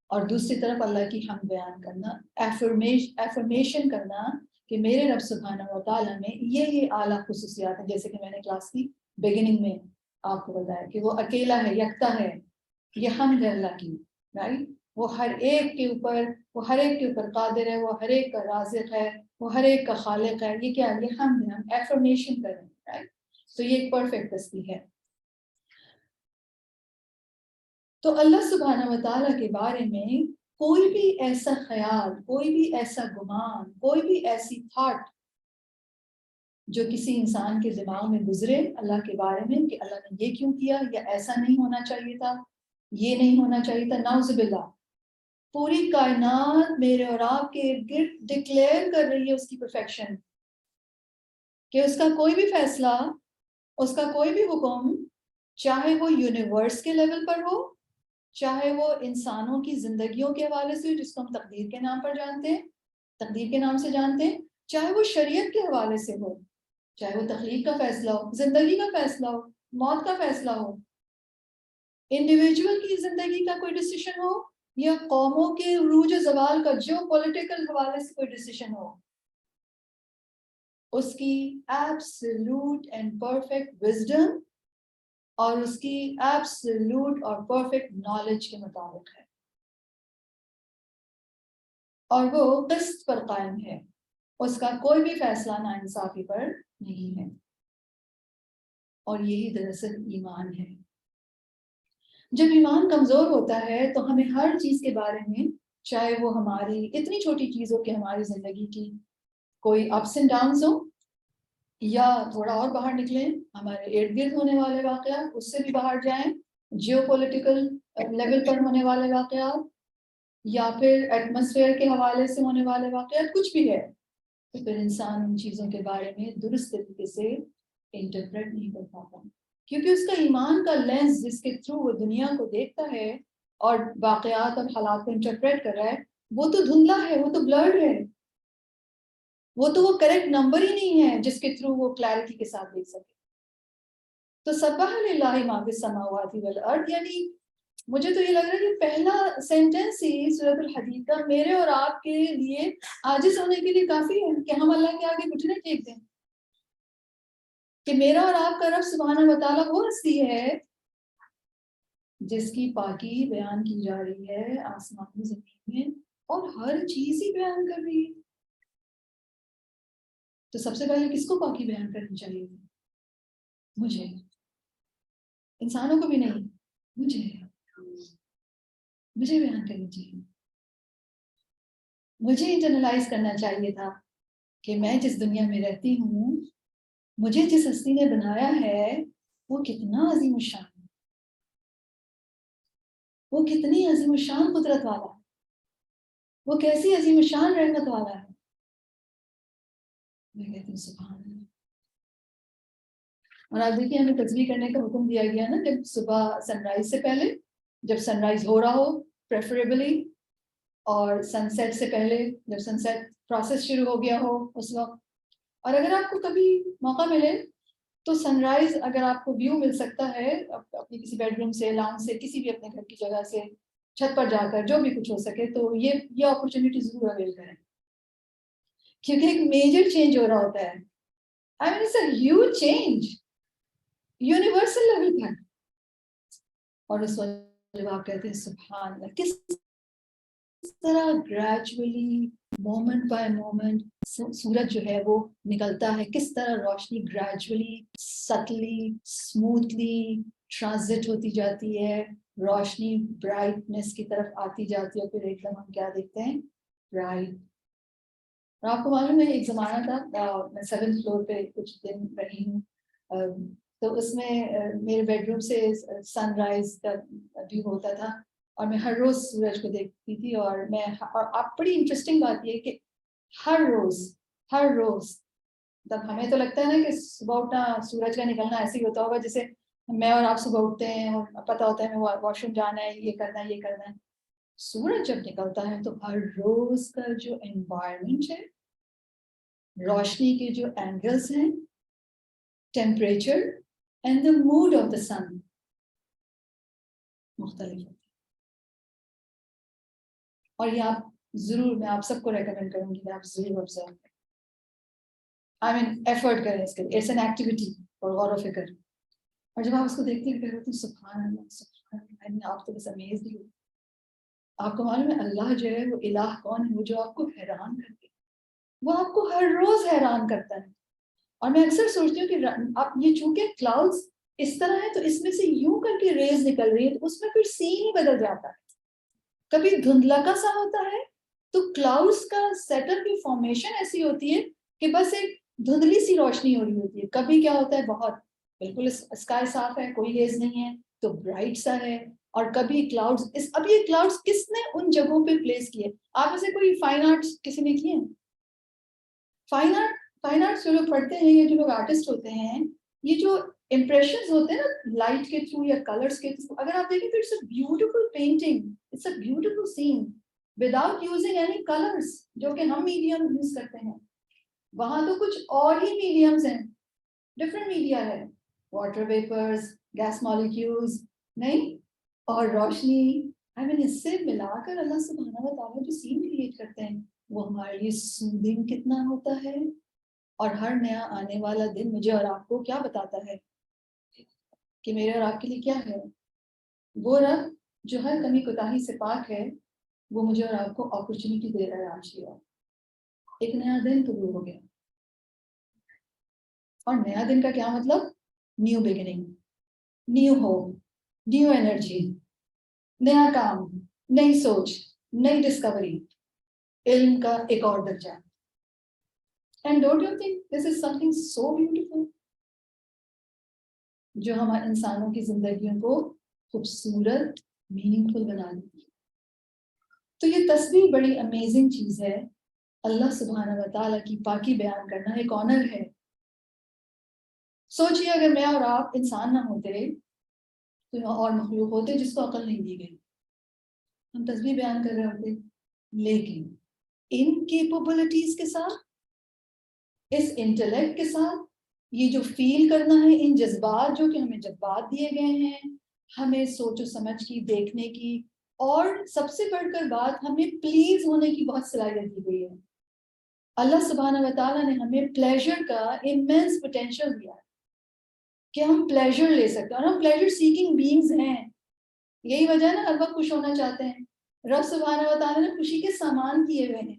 اور دوسری طرف اللہ کی حمد بیان کرنا، ایفرمیشن کرنا کہ میرے رب سبحانہ و تعالیٰ میں یہ اعلیٰ خصوصیات ہیں، جیسے کہ میں نے کلاس کی بگننگ میں آپ کو بتایا کہ وہ اکیلا ہے، یکتا ہے. یہ حمد ہے اللہ کی. رائٹ؟ وہ ہر ایک کے اوپر قادر ہے، وہ ہر ایک کا رازق ہے، وہ ہر ایک کا خالق ہے. یہ کیا ہے؟ یہ حمد ہے، ہم ایفرمیشن کر رہے ہیں. رائٹ؟ تو یہ ایک پرفیکٹ تسبیح ہے. تو اللہ سبحانہ و تعالیٰ کے بارے میں کوئی بھی ایسا خیال، کوئی بھی ایسا گمان، کوئی بھی ایسی تھاٹ جو کسی انسان کے دماغ میں گزرے اللہ کے بارے میں کہ اللہ نے یہ کیوں کیا، یا ایسا نہیں ہونا چاہیے تھا، یہ نہیں ہونا چاہیے تھا، نعوذ باللہ. پوری کائنات میرے اور آپ کے ارد گرد ڈکلیئر کر رہی ہے اس کی پرفیکشن، کہ اس کا کوئی بھی فیصلہ، اس کا کوئی بھی حکم، چاہے وہ یونیورس کے لیول پر ہو، چاہے وہ انسانوں کی زندگیوں کے حوالے سے، جس کو ہم تقدیر کے نام پر جانتے ہیں، تقدیر کے نام سے جانتے ہیں، چاہے وہ شریعت کے حوالے سے ہو، چاہے وہ تخلیق کا فیصلہ ہو، زندگی کا فیصلہ ہو، موت کا فیصلہ ہو، انڈیویجول کی زندگی کا کوئی ڈیسیشن ہو، یا قوموں کے عروج و زوال کا جیو پولیٹیکل حوالے سے کوئی ڈیسیشن ہو، اس کی ایبسولوٹ اینڈ پرفیکٹ وزڈم اور اس کی ایبسولوٹ اور پرفیکٹ نالج کے مطابق ہے، اور وہ قسط پر قائم ہے. اس کا کوئی بھی فیصلہ ناانصافی پر نہیں ہے. اور یہی دراصل ایمان ہے. جب ایمان کمزور ہوتا ہے تو ہمیں ہر چیز کے بارے میں، چاہے وہ ہماری اتنی چھوٹی چیز ہو کہ ہماری زندگی کی کوئی اپس اینڈ ڈاؤنز ہو، یا تھوڑا اور باہر نکلیں، ہمارے ارد گرد ہونے والے واقعات، اس سے بھی باہر جائیں، جیو پولیٹیکل لیول پر ہونے والے واقعات، یا پھر ایٹماسفیئر کے حوالے سے ہونے والے واقعات، کچھ بھی ہے، تو پھر انسان ان چیزوں کے بارے میں درست طریقے سے انٹرپریٹ نہیں کر پاتا، کیونکہ اس کا ایمان کا لینس جس کے تھرو وہ دنیا کو دیکھتا ہے اور واقعات اور حالات کو انٹرپریٹ کر رہا ہے، وہ تو دھندلا ہے، وہ تو بلرڈ ہے، وہ کریکٹ نمبر ہی نہیں ہے جس کے تھرو وہ کلیئرٹی کے ساتھ دیکھ سکے. تو سبح للہ ما فی السماوات والارض، یعنی مجھے تو یہ لگ رہا ہے کہ پہلا سینٹنس ہی سورۃ الحدید کا میرے اور آپ کے لیے عاجز ہونے کے لیے کافی ہے کہ ہم اللہ کے آگے گھٹنے ٹیک دیں کہ میرا اور آپ کا رب سبحانہ و تعالیٰ وہ ہستی ہے جس کی پاکی بیان کی جا رہی ہے آسمان زمین میں، اور ہر چیز ہی بیان کر رہی ہے. تو سب سے پہلے کس کو پاکی بیان کرنی چاہیے؟ مجھے. انسانوں کو بھی نہیں، مجھے بیان کرنی چاہیے. مجھے انٹرنلائز کرنا چاہیے تھا کہ میں جس دنیا میں رہتی ہوں، مجھے جس ہستی نے بنایا ہے وہ کتنا عظیم الشان ہے، وہ کتنی عظیم الشان قدرت والا ہے، وہ کیسی عظیم الشان رحمت والا ہے. میں کہتی ہوں سبحان اللہ. اور آپ دیکھیے ہمیں تسبیح کرنے کا حکم دیا گیا نا، جب صبح سن رائز سے پہلے، جب سن رائز ہو رہا ہو پریفریبلی، اور سن سیٹ سے پہلے جب سن سیٹ پروسیس شروع ہو گیا ہو اس وقت. اور اگر آپ کو کبھی موقع ملے تو سن رائز اگر آپ کو ویو مل سکتا ہے اپنی کسی بیڈ روم سے، لاؤنج سے، کسی بھی اپنے گھر کی جگہ سے، چھت پر جا کر جو بھی کچھ ہو سکے تو یہ اپرچونیٹی ضرور اویل کریں، کیونکہ ایک میجر چینج ہو رہا ہوتا ہے. I mean, it's a huge change, universal level پر. اور اس وقت جب آپ کہتے ہیں سبحان اللہ، کس طرح گریجولی مومنٹ بائی مومنٹ سورج جو ہے وہ نکلتا ہے، کس طرح روشنی گریجولی سٹلی اسموتھلی ٹرانزٹ ہوتی جاتی ہے، روشنی برائٹنس کی طرف آتی جاتی ہے، پھر ایک دم ہم کیا دیکھتے ہیں؟ برائٹ. اور آپ کو معلوم ہے ایک زمانہ تھا، میں 7th فلور پہ کچھ دن رہی ہوں، تو اس میں میرے بیڈ روم سے سن رائز کا ویو ہوتا تھا، اور میں ہر روز سورج کو دیکھتی تھی. اور آپ بڑی انٹرسٹنگ بات یہ کہ ہر روز تب ہمیں تو لگتا ہے نا کہ صبح اٹھنا، سورج کا نکلنا ایسے ہی ہوتا ہوگا جیسے میں اور آپ صبح اٹھتے ہیں اور پتہ ہوتا ہے ہمیں واش روم جانا ہے، یہ کرنا ہے، یہ کرنا ہے. سورج جب نکلتا ہے تو ہر روز کا جو انوائرمنٹ ہے، روشنی کے جو اینگلز ہیں، temperature and the mood of the sun مختلف ہوتے ہیں. اور یہ آپ ضرور، میں آپ سب کو ریکمینڈ کروں گی کہ آپ ضرور آبزرو کریں، آئی مین ایفرٹ کریں اس کے لیے. اٹس این ایکٹیویٹی اور غور و فکر. اور جب آپ اس کو دیکھتے ہیں کہتے ہیں سبحان اللہ سبحان اللہ، آپ تو بس امیز ہی ہو. آپ کو معلوم ہے اللہ جو ہے وہ الہ کون ہے؟ وہ جو آپ کو حیران کرتے، وہ آپ کو ہر روز حیران کرتا ہے. اور میں اکثر سوچتی ہوں کہ آپ یہ چونکہ کلاؤڈز اس طرح ہے تو اس میں سے یوں کر کے ریز نکل رہی ہے تو اس میں پھر سین ہی بدل جاتا ہے. کبھی دھندلا کا سا ہوتا ہے تو کلاؤڈز کا سیٹ اپ کی فارمیشن ایسی ہوتی ہے کہ بس ایک دھندلی سی روشنی ہو رہی ہوتی ہے. کبھی کیا ہوتا ہے بہت بالکل اسکائی صاف ہے، کوئی ریز نہیں ہے تو برائٹ سا ہے. اور کبھی کلاؤڈز اب یہ کلاؤڈز کس نے ان جگہوں پہ پلیس کیے؟ آپ میں سے کوئی فائن آرٹس کسی نے کیے ہیں؟ فائن آرٹس جو لوگ پڑھتے ہیں یا جو لوگ آرٹسٹ ہوتے ہیں، یہ جو امپریشنز ہوتے ہیں نا لائٹ کے تھرو یا کلرز کے تھرو، اگر آپ دیکھیں تو it's a beautiful painting, it's a beautiful scene without using any colours جو کہ ہم میڈیم یوز کرتے ہیں. وہاں تو کچھ اور ہی میڈیمز ہیں، ڈفرینٹ میڈیا ہے، واٹر ویپرز، گیس مالیکیولز، نہیں، اور روشنی. آئی مین اس سے ملا کر اللہ سبحانہ و تعالیٰ جو سین کریٹ کرتے ہیں وہ ہمارے لیے سودنگ کتنا ہوتا ہے. اور ہر نیا آنے والا دن مجھے اور آپ کو کیا بتاتا ہے کہ میرے اور آپ کے لیے کیا ہے؟ وہ رب جو ہر کمی کوتاہی سے پاک ہے وہ مجھے اور آپ کو اپرچونیٹی دے رہا ہے آج کی بات. ایک نیا دن طلوع ہو گیا، اور نیا دن کا کیا مطلب؟ New beginning, new hope, new energy, نیا کام، نئی سوچ، نئی ڈسکوری، علم کا ایک اور درجہ. And don't you think this is something so beautiful جو ہمارے انسانوں کی زندگیوں کو خوبصورت میننگ فل بنا دیتی ہے؟ تو یہ تسبیح بڑی امیزنگ چیز ہے. اللہ سبحانہ و تعالیٰ کی پاکی بیان کرنا ایک آنر ہے. سوچئے اگر میں اور آپ انسان نہ ہوتے تو اور مخلوق ہوتے جس کو عقل نہیں دی گئی، ہم تسبیح بیان کر رہے ہوتے. لیکن ان کیپبلٹیز کے ساتھ، اس انٹلیکٹ کے ساتھ، یہ جو فیل کرنا ہے، ان جذبات جو کہ ہمیں جذبات دیے گئے ہیں، ہمیں سوچ و سمجھ کی، دیکھنے کی، اور سب سے بڑھ کر بات ہمیں پلیز ہونے کی بہت صلاحیت دی گئی ہے. اللہ سبحانہ و تعالیٰ نے ہمیں پلیزر کا امینس پوٹینشیل دیا ہے کہ ہم پلیزر لے سکتے ہیں، اور ہم پلیزر سیکنگ بینگز ہیں. یہی وجہ ہے نا ہر وقت خوش ہونا چاہتے ہیں. رب سبحانہ و تعالیٰ نے خوشی کے سامان کیے ہوئے ہیں،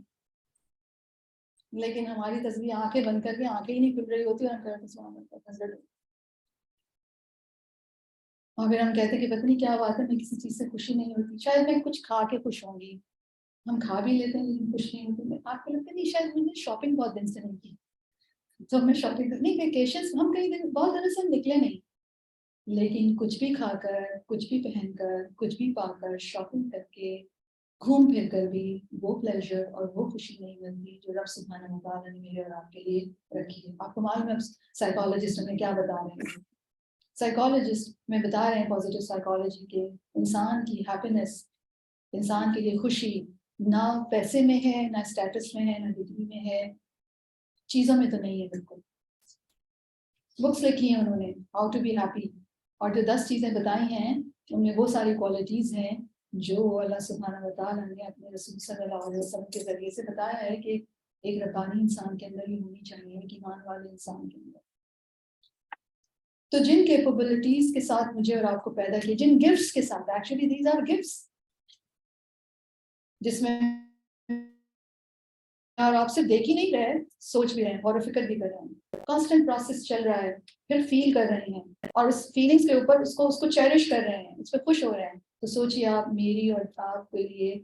لیکن ہماری تصویر آنکھیں بند کر کے آنکھیں ہی نہیں کھل رہی ہوتی، اور ہم کرتے اور پھر ہم کہتے کہ پتہ نہیں کیا بات ہے، میں کسی چیز سے خوشی نہیں ہوتی. شاید میں کچھ کھا کے خوش ہوں گی. ہم کھا بھی لیتے ہیں لیکن خوش نہیں ہوتے. آپ کو لگتا ہے نہیں شاید میں نے شاپنگ بہت دن سے نہیں کی، تو میں شاپنگ نہیں، ویکیشنز ہم کئی دن بہت دنوں سے ہم نکلے نہیں، لیکن کچھ بھی کھا کر، کچھ بھی پہن کر، کچھ بھی پا کر، شاپنگ کر کے، گھوم پھر کر بھی وہ پلیزر اور وہ خوشی نہیں ملتی جو رب سبحانہ و تعالیٰ نے میرے اور آپ کے لیے رکھی ہے. آپ کو معلوم ہے سائیکالوجسٹ ہمیں کیا بتا رہے ہیں؟ سائیکالوجسٹ میں بتا رہے ہیں پازیٹیو سائیکالوجی کے انسان کی ہیپینس، انسان کے لیے خوشی نہ پیسے میں ہے، نہ اسٹیٹس میں ہے، نہ ڈگری میں ہے، چیزوں میں تو نہیں ہے. بالکل بکس لکھی ہیں انہوں نے ہاؤ ٹو بی ہیپی، اور جو 10 چیزیں بتائی ہیں ان میں وہ ساری کوالٹیز ہیں جو اللہ سبحانہ و تعالیٰ نے اپنے رسول صلی اللہ علیہ وسلم کے ذریعے سے بتایا ہے کہ ایک ربانی انسان کے اندر ہی ہونی چاہیے، ایک ایمان والے انسان کے اندر. تو جن کیپبلٹیز کے ساتھ مجھے اور آپ کو پیدا کیا، جن گفٹس کے ساتھ، ایکچولی دیز آر گفٹس، جس میں اور آپ صرف دیکھ ہی نہیں رہے، سوچ بھی رہے ہیں، غور و فکر بھی کر رہے ہیں، کانسٹنٹ پروسیس چل رہا ہے، پھر فیل کر رہے ہیں، اور اس فیلنگس کے اوپر اس کو چیریش کر رہے ہیں، اس پہ خوش ہو رہے ہیں. تو سوچیے آپ میری اور آپ کے لیے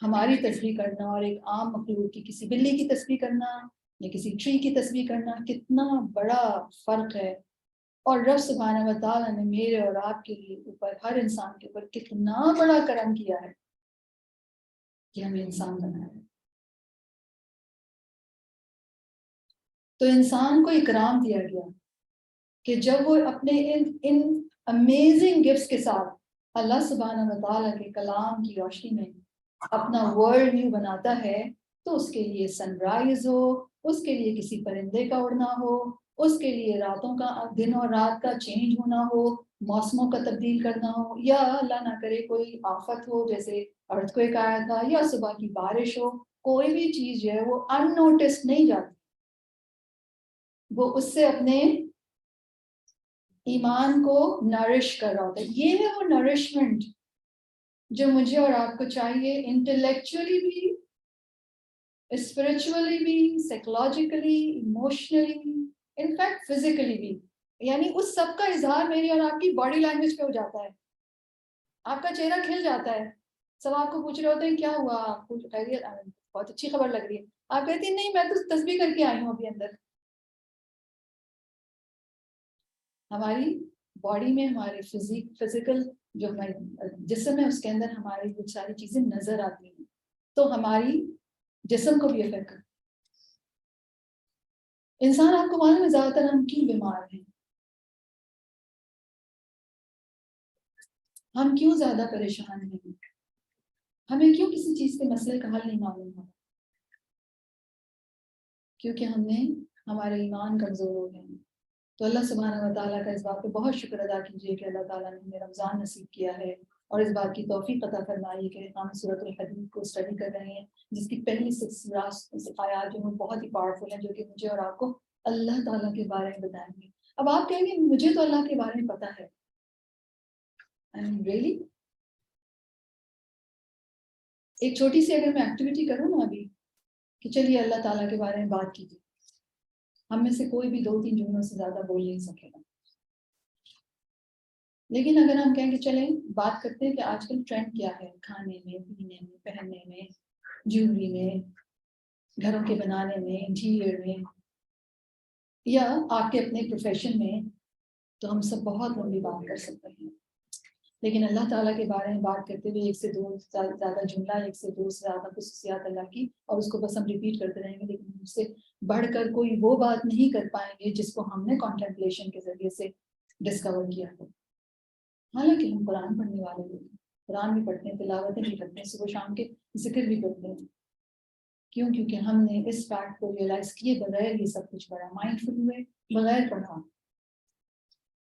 ہماری تصویر کرنا اور ایک عام مخلوق کی، کسی بلی کی تصویر کرنا یا کسی ٹری کی تصویر کرنا کتنا بڑا فرق ہے. اور رب سبحانہ و تعالیٰ نے میرے اور آپ کے لیے اوپر، ہر انسان کے اوپر کتنا بڑا کرم کیا ہے کہ ہمیں انسان بنایا ہے. تو انسان کو اکرام دیا گیا کہ جب وہ اپنے ان امیزنگ گفٹس کے ساتھ اللہ سبحانہ و تعالیٰ کے کلام کی روشنی میں اپنا ورلڈ ویو بناتا ہے، تو اس کے لیے سن رائز ہو، اس کے لیے کسی پرندے کا اڑنا ہو، اس کے لیے راتوں کا، دن اور رات کا چینج ہونا ہو، موسموں کا تبدیل کرنا ہو، یا اللہ نہ کرے کوئی آفت ہو جیسے ارتھکویک آیا تھا، یا صبح کی بارش ہو، کوئی بھی چیز جو ہے وہ ان نوٹس نہیں جاتی. وہ اس سے اپنے ایمان کو نرش کر رہا ہوتا ہے. یہ ہے وہ نرشمنٹ جو مجھے اور آپ کو چاہیے، انٹلیکچولی بھی، اسپرچولی بھی، سائیکولوجیکلی، ایموشنلی، انفیکٹ فزیکلی بھی. یعنی اس سب کا اظہار میری اور آپ کی باڈی لینگویج پہ ہو جاتا ہے. آپ کا چہرہ کھل جاتا ہے. سب آپ کو پوچھ رہے ہوتے ہیں کیا ہوا، آپ کو خیریت، بہت اچھی خبر لگ رہی ہے، آپ کہتی ہیں نہیں میں تو تسبیح کر کے آئی ہوں ابھی اندر. ہماری باڈی میں، ہمارے فزیکل جو ہمارے جسم ہے اس کے اندر ہماری کچھ ساری چیزیں نظر آتی ہیں، تو ہماری جسم کو بھی افیکٹ کرتی. انسان آپ کو معلوم ہے زیادہ تر ہم کیوں بیمار ہیں، ہم کیوں زیادہ پریشان ہیں، ہمیں کیوں کسی چیز کے مسئلے کا حل نہیں معلوم ہوتا؟ کیونکہ ہم نے، ہمارے ایمان کمزور ہو گئے ہیں. تو اللہ سبحانہ و تعالیٰ کا اس بات پہ بہت شکر ادا کیجیے کہ اللہ تعالیٰ نے ہمیں رمضان نصیب کیا ہے، اور اس بات کی توفیق عطا فرمائی کہ ہم سورۃ الحدید کو اسٹڈی کر رہے ہیں، جس کی پہلی 6 آیات جو ہیں بہت ہی پاورفل ہیں، جو کہ مجھے اور آپ کو اللہ تعالیٰ کے بارے میں بتائیں گے. اب آپ کہیں گے مجھے تو اللہ کے بارے میں پتہ ہے. really؟ ایک چھوٹی سی اگر میں ایکٹیویٹی کروں نا ابھی کہ چلیے اللہ تعالیٰ کے بارے میں بات کیجیے، ہم میں سے کوئی بھی 2-3 جملوں سے زیادہ بول نہیں سکے گا. لیکن اگر ہم کہیں کہ چلیں بات کرتے ہیں کہ آج کل ٹرینڈ کیا ہے، کھانے میں، پینے میں، پہننے میں، جیولری میں، گھروں کے بنانے میں، انٹیریئر میں، یا آپ کے اپنے پروفیشن میں، تو ہم سب بہت لمبی بات کر سکتے ہیں. لیکن اللہ تعالیٰ کے بارے میں بات کرتے ہوئے 1 سے 2 زیادہ جملہ، 1 سے 2 سے زیادہ خصوصیات اللہ کی، اور اس کو بس ہم ریپیٹ کرتے رہیں گے، لیکن اس سے بڑھ کر کوئی وہ بات نہیں کر پائیں گے جس کو ہم نے کانٹمپلیشن کے ذریعے سے ڈسکور کیا ہے. حالانکہ ہم قرآن پڑھنے والے لوگ ہیں، قرآن بھی پڑھتے ہیں، تلاوتیں بھی کرتے ہیں، صبح شام کے ذکر بھی کرتے ہیں. کیوں؟ کیونکہ ہم نے اس فیکٹ کو ریئلائز کیے بغیر یہ سب کچھ پڑھا، مائنڈ فل ہوئے بغیر پڑھا.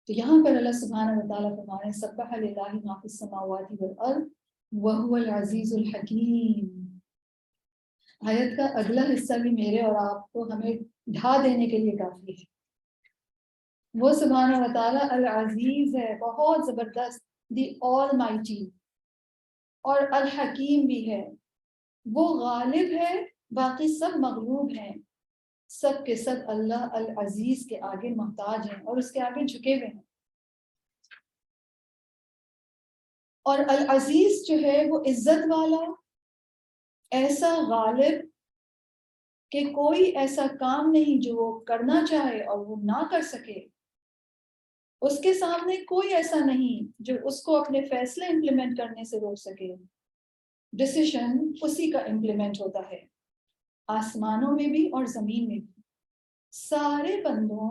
تو یہاں پر اللہ سبحانہ و تعالیٰ فرما رہے ہیں سبح للہ ما فی السماوات والارض وہو العزیز الحکیم. آیت کا اگلا حصہ بھی میرے اور آپ کو ہمیں ڈھا دینے کے لیے کافی ہے. وہ سبحانہ و تعالیٰ العزیز ہے، بہت زبردست، دی آل مائٹی، اور الحکیم بھی ہے. وہ غالب ہے، باقی سب مغلوب ہیں. سب کے سب اللہ العزیز کے آگے محتاج ہیں اور اس کے آگے جھکے ہوئے ہیں. اور العزیز جو ہے وہ عزت والا، ایسا غالب کہ کوئی ایسا کام نہیں جو وہ کرنا چاہے اور وہ نہ کر سکے. اس کے سامنے کوئی ایسا نہیں جو اس کو اپنے فیصلے امپلیمنٹ کرنے سے روک سکے. ڈیسیشن اسی کا امپلیمنٹ ہوتا ہے، آسمانوں میں بھی اور زمین میں بھی. سارے بندوں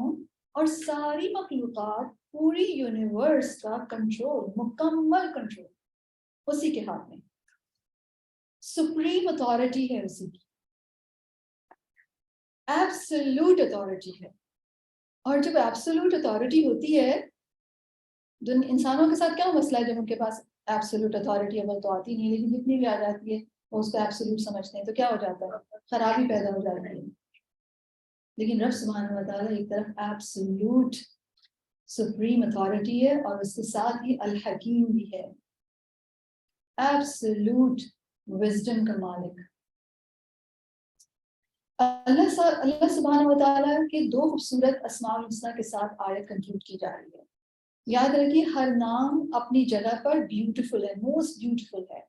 اور ساری مخلوقات، پوری یونیورس کا کنٹرول، مکمل کنٹرول اسی کے ہاتھ میں. سپریم اتھارٹی ہے اسی کی، ایبسولوٹ اتھارٹی ہے. اور جب ایبسولوٹ اتھارٹی ہوتی ہے، انسانوں کے ساتھ کیا مسئلہ ہے جب ان کے پاس ایبسولوٹ اتھارٹی اول تو آتی نہیں، لیکن جتنی بھی آ جاتی ہے وہ اس کو ایبسولوٹ سمجھتے ہیں، تو کیا ہو جاتا ہے؟ خرابی پیدا ہو جاتی ہے. لیکن رب سبحانہ و تعالیٰ ایک طرف ایبسولوٹ سپریم اتھارٹی ہے اور اس کے ساتھ ہی الحکیم بھی ہے، ایبسولوٹ وزڈم کا مالک. اللہ سبحانہ و تعالیٰ کے دو خوبصورت اسماء الحسنیٰ کے ساتھ آیت کنکلوڈ کی جا رہی ہے. یاد رکھیے ہر نام اپنی جگہ پر بیوٹیفل ہے، موسٹ بیوٹیفل ہے،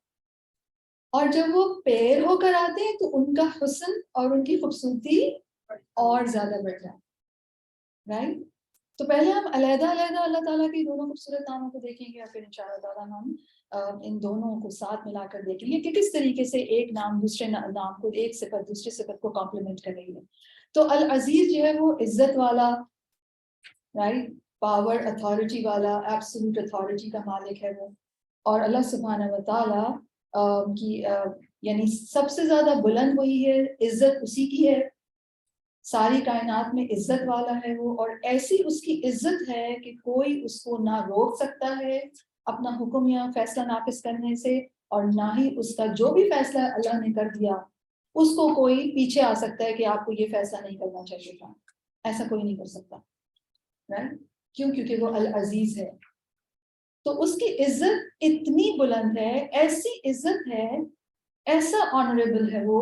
اور جب وہ پیر ہو کر آتے ہیں تو ان کا حسن اور ان کی خوبصورتی اور زیادہ بڑھ جاتی ہے. رائٹ؟ تو پہلے ہم علیحدہ علیحدہ اللہ تعالیٰ کے دونوں خوبصورت ناموں کو دیکھیں گے اور پھر انشاءاللہ تعالیٰ ہم ان دونوں کو ساتھ ملا کر دیکھیں گے کہ کس طریقے سے ایک نام دوسرے نام کو، ایک صفت دوسرے صفت کو کمپلیمنٹ کر رہی ہے. تو العزیز جو ہے وہ عزت والا، رائٹ، پاور اتھارٹی والا، ایبسولوٹ اتھارٹی کا مالک ہے وہ. اور اللہ سبحانہ و تعالیٰ کی یعنی سب سے زیادہ بلند وہی ہے، عزت اسی کی ہے، ساری کائنات میں عزت والا ہے وہ، اور ایسی اس کی عزت ہے کہ کوئی اس کو نہ روک سکتا ہے اپنا حکم یا فیصلہ نافذ کرنے سے، اور نہ ہی اس کا جو بھی فیصلہ اللہ نے کر دیا اس کو کوئی پیچھے آ سکتا ہے کہ آپ کو یہ فیصلہ نہیں کرنا چاہیے تھا. ایسا کوئی نہیں کر سکتا. رائٹ؟ کیوں؟ کیونکہ وہ العزیز ہے. تو اس کی عزت اتنی بلند ہے، ایسی عزت ہے، ایسا آنریبل ہے وہ،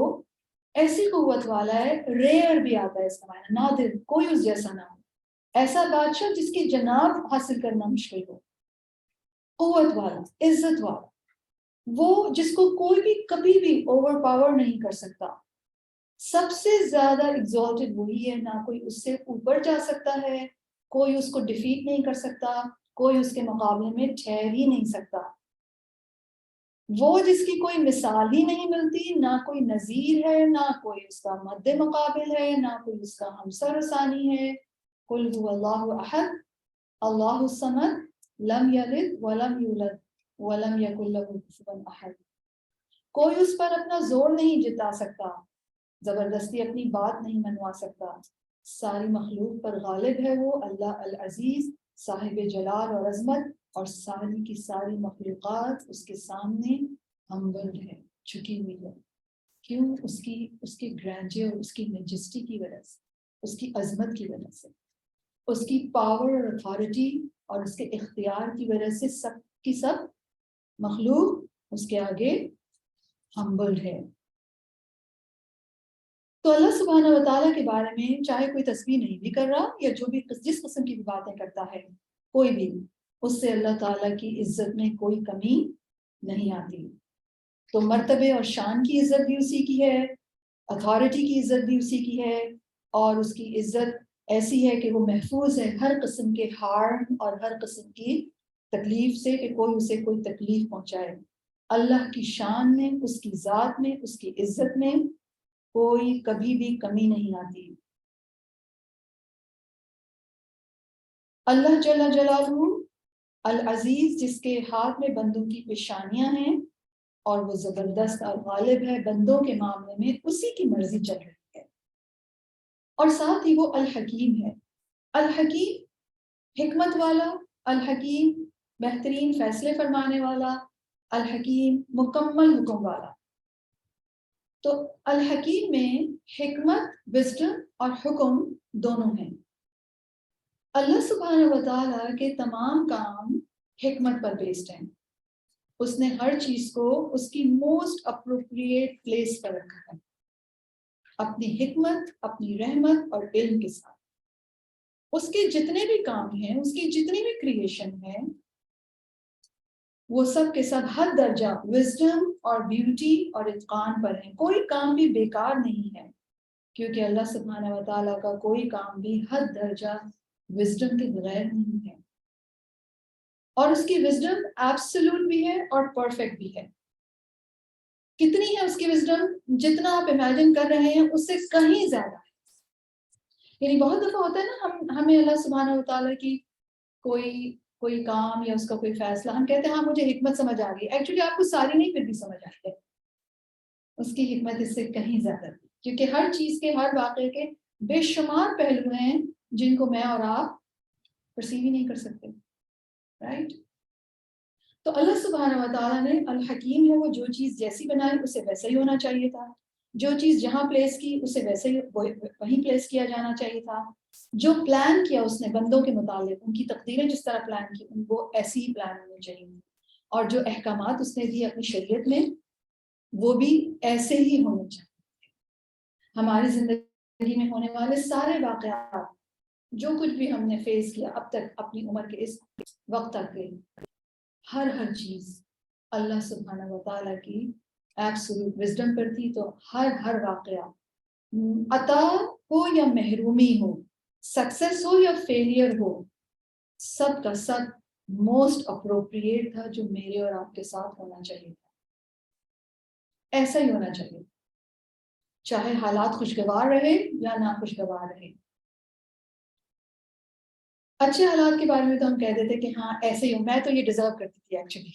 ایسی قوت والا ہے. ریئر بھی آتا ہے اس کا معنی، نادر، کوئی اس جیسا نہ ہو. ایسا بادشاہ جس کی جناب حاصل کرنا مشکل ہو. قوت والا، عزت والا، وہ جس کو کوئی بھی کبھی بھی اوور پاور نہیں کر سکتا. سب سے زیادہ ایگزالٹڈ وہی ہے، نہ کوئی اس سے اوپر جا سکتا ہے، کوئی اس کو ڈیفیٹ نہیں کر سکتا، کوئی اس کے مقابلے میں ٹھہر ہی نہیں سکتا. وہ جس کی کوئی مثال ہی نہیں ملتی، نہ کوئی نظیر ہے، نہ کوئی اس کا مد مقابل ہے، نہ کوئی اس کا ہمسر ثانی ہے. قل هو اللہ احد اللہ الصمد لم یلد ولم یولد ولم یکن له کفوا احد. کوئی اس پر اپنا زور نہیں جتا سکتا، زبردستی اپنی بات نہیں منوا سکتا. ساری مخلوق پر غالب ہے وہ اللہ العزیز، صاحب جلال اور عظمت، اور ساری کی ساری مخلوقات اس کے سامنے ہمبل ہے، جھکی ہوئی ہے. کیوں؟ اس کی گرینڈیئر، اس کی میجسٹی کی وجہ سے، اس کی عظمت کی وجہ سے، اس کی پاور اور اتھارٹی اور اس کے اختیار کی وجہ سے سب کی سب مخلوق اس کے آگے ہمبل ہے. تو اللہ سبحانہ و تعالیٰ کے بارے میں چاہے کوئی تسبیح نہیں بھی کر رہا یا جو بھی جس قسم کی بھی باتیں کرتا ہے کوئی بھی، اس سے اللہ تعالیٰ کی عزت میں کوئی کمی نہیں آتی. تو مرتبے اور شان کی عزت بھی اسی کی ہے، اتھارٹی کی عزت بھی اسی کی ہے، اور اس کی عزت ایسی ہے کہ وہ محفوظ ہے ہر قسم کے ہارم اور ہر قسم کی تکلیف سے، کہ کوئی اسے کوئی تکلیف پہنچائے. اللہ کی شان میں، اس کی ذات میں، اس کی عزت میں کوئی کبھی بھی کمی نہیں آتی. اللہ جل جلالہ العزیز، جس کے ہاتھ میں بندوں کی پیشانیاں ہیں، اور وہ زبردست اور غالب ہے بندوں کے معاملے میں، اسی کی مرضی چل رہی ہے. اور ساتھ ہی وہ الحکیم ہے. الحکیم حکمت والا، الحکیم بہترین فیصلے فرمانے والا، الحکیم مکمل حکم والا. تو الحکیم میں حکمت، وزڈم اور حکم دونوں ہیں. اللہ سبحانہ و تعالیٰ کے تمام کام حکمت پر بیسڈ ہیں. اس نے ہر چیز کو اس کی موسٹ اپروپریٹ پلیس پر رکھا ہے، اپنی حکمت، اپنی رحمت اور علم کے ساتھ. اس کے جتنے بھی کام ہیں، اس کی جتنی بھی کریشن ہے، وہ سب کے سب حد درجہ وزڈم اور بیوٹی اور اتقان پر ہیں. کوئی کام بھی بیکار نہیں ہے، کیونکہ اللہ سبحانہ و تعالیٰ کا کوئی کام بھی حد درجہ وزڈم کے بغیر نہیں ہے. اور اس کی وزڈم ایبسولوٹ بھی ہے اور پرفیکٹ بھی ہے. کتنی ہے اس کی وزڈم؟ جتنا آپ امیجن کر رہے ہیں اس سے کہیں زیادہ ہے. یعنی بہت دفعہ ہوتا ہے نا، ہمیں اللہ سبحانہ و تعالیٰ کی کوئی کام یا اس کا کوئی فیصلہ ہم کہتے ہیں ہاں مجھے حکمت سمجھ آ گئی. ایکچولی آپ کو ساری نہیں پھر بھی سمجھ آتی ہے. اس کی حکمت اس سے کہیں زیادہ ہے، کیونکہ ہر چیز کے، ہر واقعے کے بے شمار پہلو ہیں جن کو میں اور آپ پرسیو ہی نہیں کر سکتے. رائٹ؟ تو اللہ سبحانہ و تعالیٰ نے الحکیم ہے، وہ جو چیز جیسی بنائی اسے ویسا ہی ہونا چاہیے تھا. جو چیز جہاں پلیس کی اسے ویسے ہی وہیں پلیس کیا جانا چاہیے تھا. جو پلان کیا اس نے بندوں کے متعلق، ان کی تقدیریں جس طرح پلان کی ان کو ایسی ہی پلان ہونی چاہیے. اور جو احکامات اس نے دیے اپنی شریعت میں وہ بھی ایسے ہی ہونے چاہیے. ہماری زندگی میں ہونے والے سارے واقعات، جو کچھ بھی ہم نے فیس کیا اب تک اپنی عمر کے اس وقت تک کے، ہر چیز اللہ سبحانہ و تعالیٰ کی ایبسولوٹ وزڈم پر تھی. تو ہر واقعہ، عطا ہو یا محرومی ہو، سکسیس ہو یا فیلئر ہو، سب کا سب موسٹ اپروپریٹ تھا جو میرے اور آپ کے ساتھ ہونا چاہیے تھا. ایسا ہی ہونا چاہیے، چاہے حالات خوشگوار رہے یا ناخوشگوار رہے. اچھے حالات کے بارے میں تو ہم کہہ دیتے کہ ہاں ایسے ہی ہو، میں تو یہ ڈیزرو کرتی تھی ایکچولی.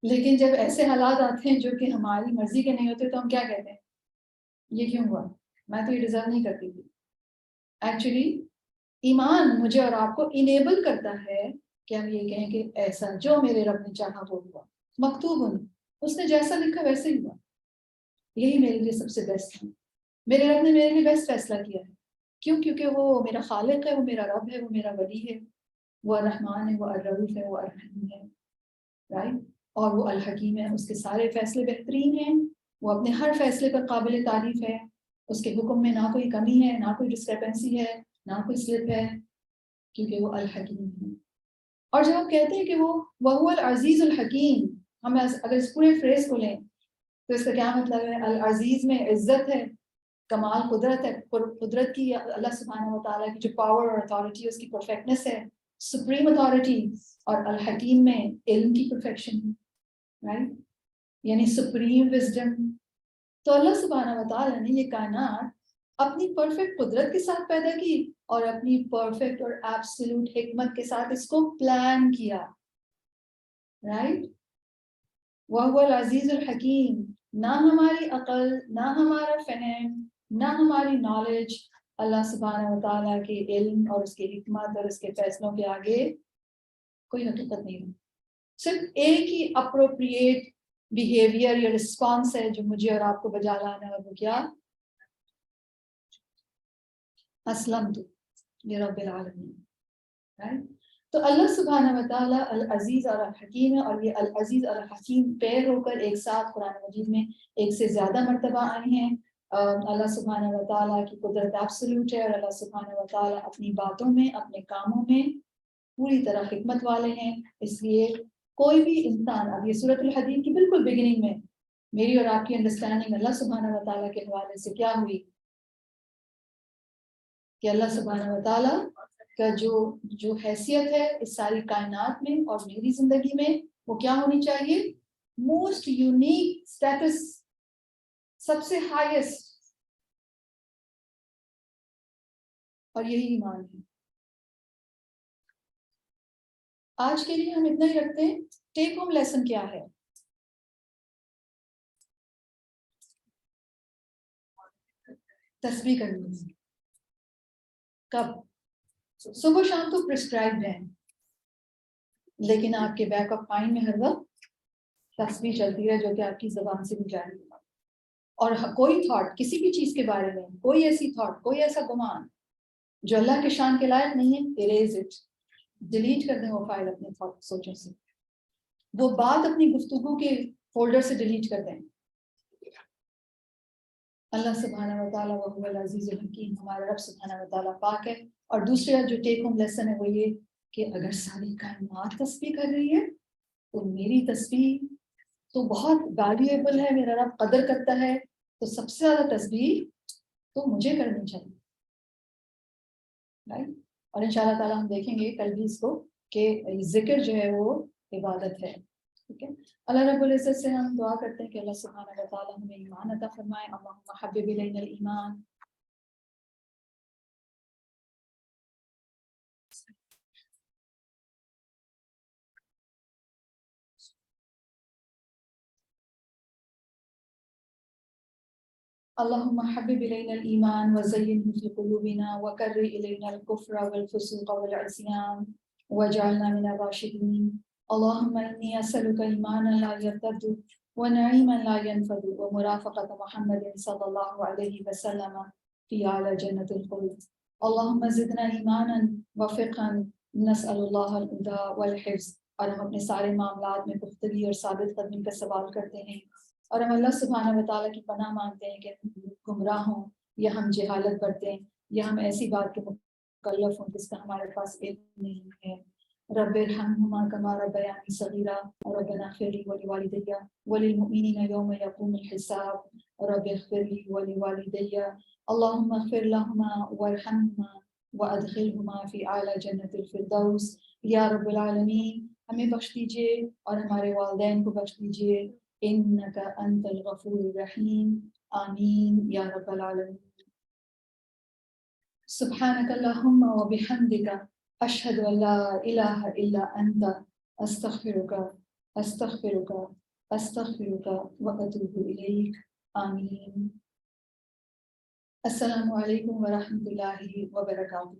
لیکن جب ایسے حالات آتے ہیں جو کہ ہماری مرضی کے نہیں ہوتے تو ہم کیا کہتے ہیں؟ یہ کیوں ہوا؟ میں تو یہ ڈیزرو نہیں کرتی تھی. ایکچولی ایمان مجھے اور آپ کو انیبل کرتا ہے کہ ہم یہ کہیں کہ ایسا جو میرے رب نے چاہا وہ ہوا، مکتوب اس نے جیسا لکھا ویسے ہی ہوا. یہی میرے لیے سب سے بیسٹ ہے. میرے رب نے میرے لیے بیسٹ فیصلہ کیا ہے. کیوں؟ کیونکہ وہ میرا خالق ہے، وہ میرا رب ہے، وہ میرا ولی ہے، وہ الرحمن ہے، وہ الرؤوف ہے، وہ الرحیم ہے. رائٹ؟ اور وہ الحکیم ہے، اس کے سارے فیصلے بہترین ہیں. وہ اپنے ہر فیصلے پر قابل تعریف ہے. اس کے حکم میں نہ کوئی کمی ہے، نہ کوئی ڈسکرپنسی ہے، نہ کوئی سلپ ہے، کیونکہ وہ الحکیم ہے. اور جب ہم کہتے ہیں کہ وہ العزیز الحکیم، ہم اگر اس پورے فریز کو لیں تو اس کا کیا مطلب ہے؟ العزیز میں عزت ہے، کمال قدرت ہے، قدرت کی اللہ سبحانہ و تعالیٰ کی جو پاور اور اتھارٹی اس کی پرفیکٹنس ہے، سپریم اتھارٹی. اور الحکیم میں علم کی پرفیکشن ہے. رائٹ؟ یعنی سپریم وزڈم. تو اللہ سبحانہ و تعالیٰ نے یہ کائنات اپنی پرفیکٹ قدرت کے ساتھ پیدا کی اور اپنی پرفیکٹ اور ایبسولوٹ حکمت کے ساتھ اس کو پلان کیا. رائٹ؟ وَهُوَ الْعَزِيزُ الْحَكِيمُ. نہ ہماری عقل، نہ ہمارا فہم، نہ ہماری نالج اللہ سبحانہ و تعالیٰ کے علم اور اس کی حکمت اور اس کے فیصلوں کے آگے کوئی حقیقت نہیں ہے. صرف ایک ہی اپروپریٹ بیہیویئر یا رسپانس ہے جو مجھے اور آپ کو بجا لانا ہے، وہ کیا؟ اسلمت لرب العالمین. تو اللہ سبحانہ و تعالیٰ العزیز اور الحکیم ہے، اور یہ العزیز اور الحکیم پیر ہو کر ایک ساتھ قرآن مجید میں ایک سے زیادہ مرتبہ آئے ہیں. اللہ سبحانہ و تعالیٰ کی قدرت ایبسولوٹ ہے، اور اللہ سبحانہ و تعالیٰ اپنی باتوں میں، اپنے کاموں میں پوری طرح حکمت والے ہیں. اس لیے کوئی بھی انسان، اب یہ سورۃ الحدید کی بالکل بگننگ میں میری اور آپ کی انڈرسٹینڈنگ اللہ سبحانہ و تعالیٰ کے حوالے سے کیا ہوئی کہ اللہ سبحانہ و تعالیٰ کا جو حیثیت ہے اس ساری کائنات میں اور میری زندگی میں، وہ کیا ہونی چاہیے؟ موسٹ یونیک اسٹیٹس، سب سے ہائیسٹ. اور یہی ایمان ہے. آج کے لیے ہم اتنا ہی رکھتے ہیں. ٹیک ہوم لیسن کیا ہے؟ تسبیح کرنی. کب؟ صبح شام تو پرسکرائبڈ ہیں، لیکن آپ کے بیک آف مائنڈ میں ہر وقت تسبیح چلتی ہے جو کہ آپ کی زبان سے بھی جاری ہے، اور کوئی تھاٹ کسی بھی چیز کے بارے میں، کوئی ایسی تھاٹ، کوئی ایسا گمان جو اللہ کے شان کے لائق نہیں ہے، اریز اٹ، ڈیلیٹ کر دیں وہ فائل اپنے تھاٹ سوچوں سے، وہ بات اپنی گفتگو کے فولڈر سے ڈیلیٹ کر دیں۔ اللہ سبحانہ و تعالیٰ وہو العزیز الحکیم، ہمارا رب سبحانہ و تعالیٰ پاک ہے۔ اور دوسرا جو ٹیک ہوم لیسن ہے وہ یہ کہ اگر ساری کائنات تسبیح کر رہی ہے تو میری تسبیح تو بہت ویلیویبل ہے، میرا رب قدر کرتا ہے، تو سب سے زیادہ تسبیح تو مجھے کرنی چاہیے، رائٹ؟ اور انشاءاللہ تعالیٰ ہم دیکھیں گے کل بھی اس کو کہ ذکر جو ہے وہ عبادت ہے، ٹھیک ہے۔ اللہ رب العزت سے ہم دعا کرتے ہیں کہ اللہ سبحانہ و تعالیٰ ہمیں ایمان عطا فرمائے۔ اللہم حبب الینا الایمان، اللہم حبب الینا الایمان وزینہ فی قلوبنا وکرہ الینا الکفر والفسوق والعصیان واجعلنا من الراشدین۔ اللہم انی اسألک ایمانا لا یرتد ونعیما لا ينفد ومرافقة محمد صلی اللہ علیہ وسلم فی اعلی جنت الخلد۔ اللہم زدنا ایمانا وفقا نسأل اللہ الہدی والحفظ۔ اور ہم اپنے سارے معاملات میں پختگی اور ثابت قدمی کا سوال کرتے ہیں، اور ہم اللہ سبحانہ و تعالیٰ کی پناہ مانگتے ہیں کہ ہم گمراہ ہوں یا ہم جہالت برتیں یا ہم ایسی بات کے مکلف ہوں جس کا ہمارے پاس علم نہیں ہے۔ رب ارحمہما کما ربیانی صغیرا ربنا اغفر لی ولوالدی وللمؤمنین یوم یقوم الحساب رب اغفر لی ولوالدی اللہم اغفر لہما وارحمہما وادخلہما فی اعلی جنت الفردوس۔ یا رب العالمین ہمیں بخش دیجئے اور ہمارے والدین کو بخش دیجئے، انک انت الغفور الرحیم، آمین یا رب العالمین۔ سبحانک اللہم وبحمدک اشہد ان لا الہ الا انت استغفرک استغفرک استغفرک واتوب الیک، آمین۔ السلام علیکم ورحمۃ اللہ وبرکاتہ۔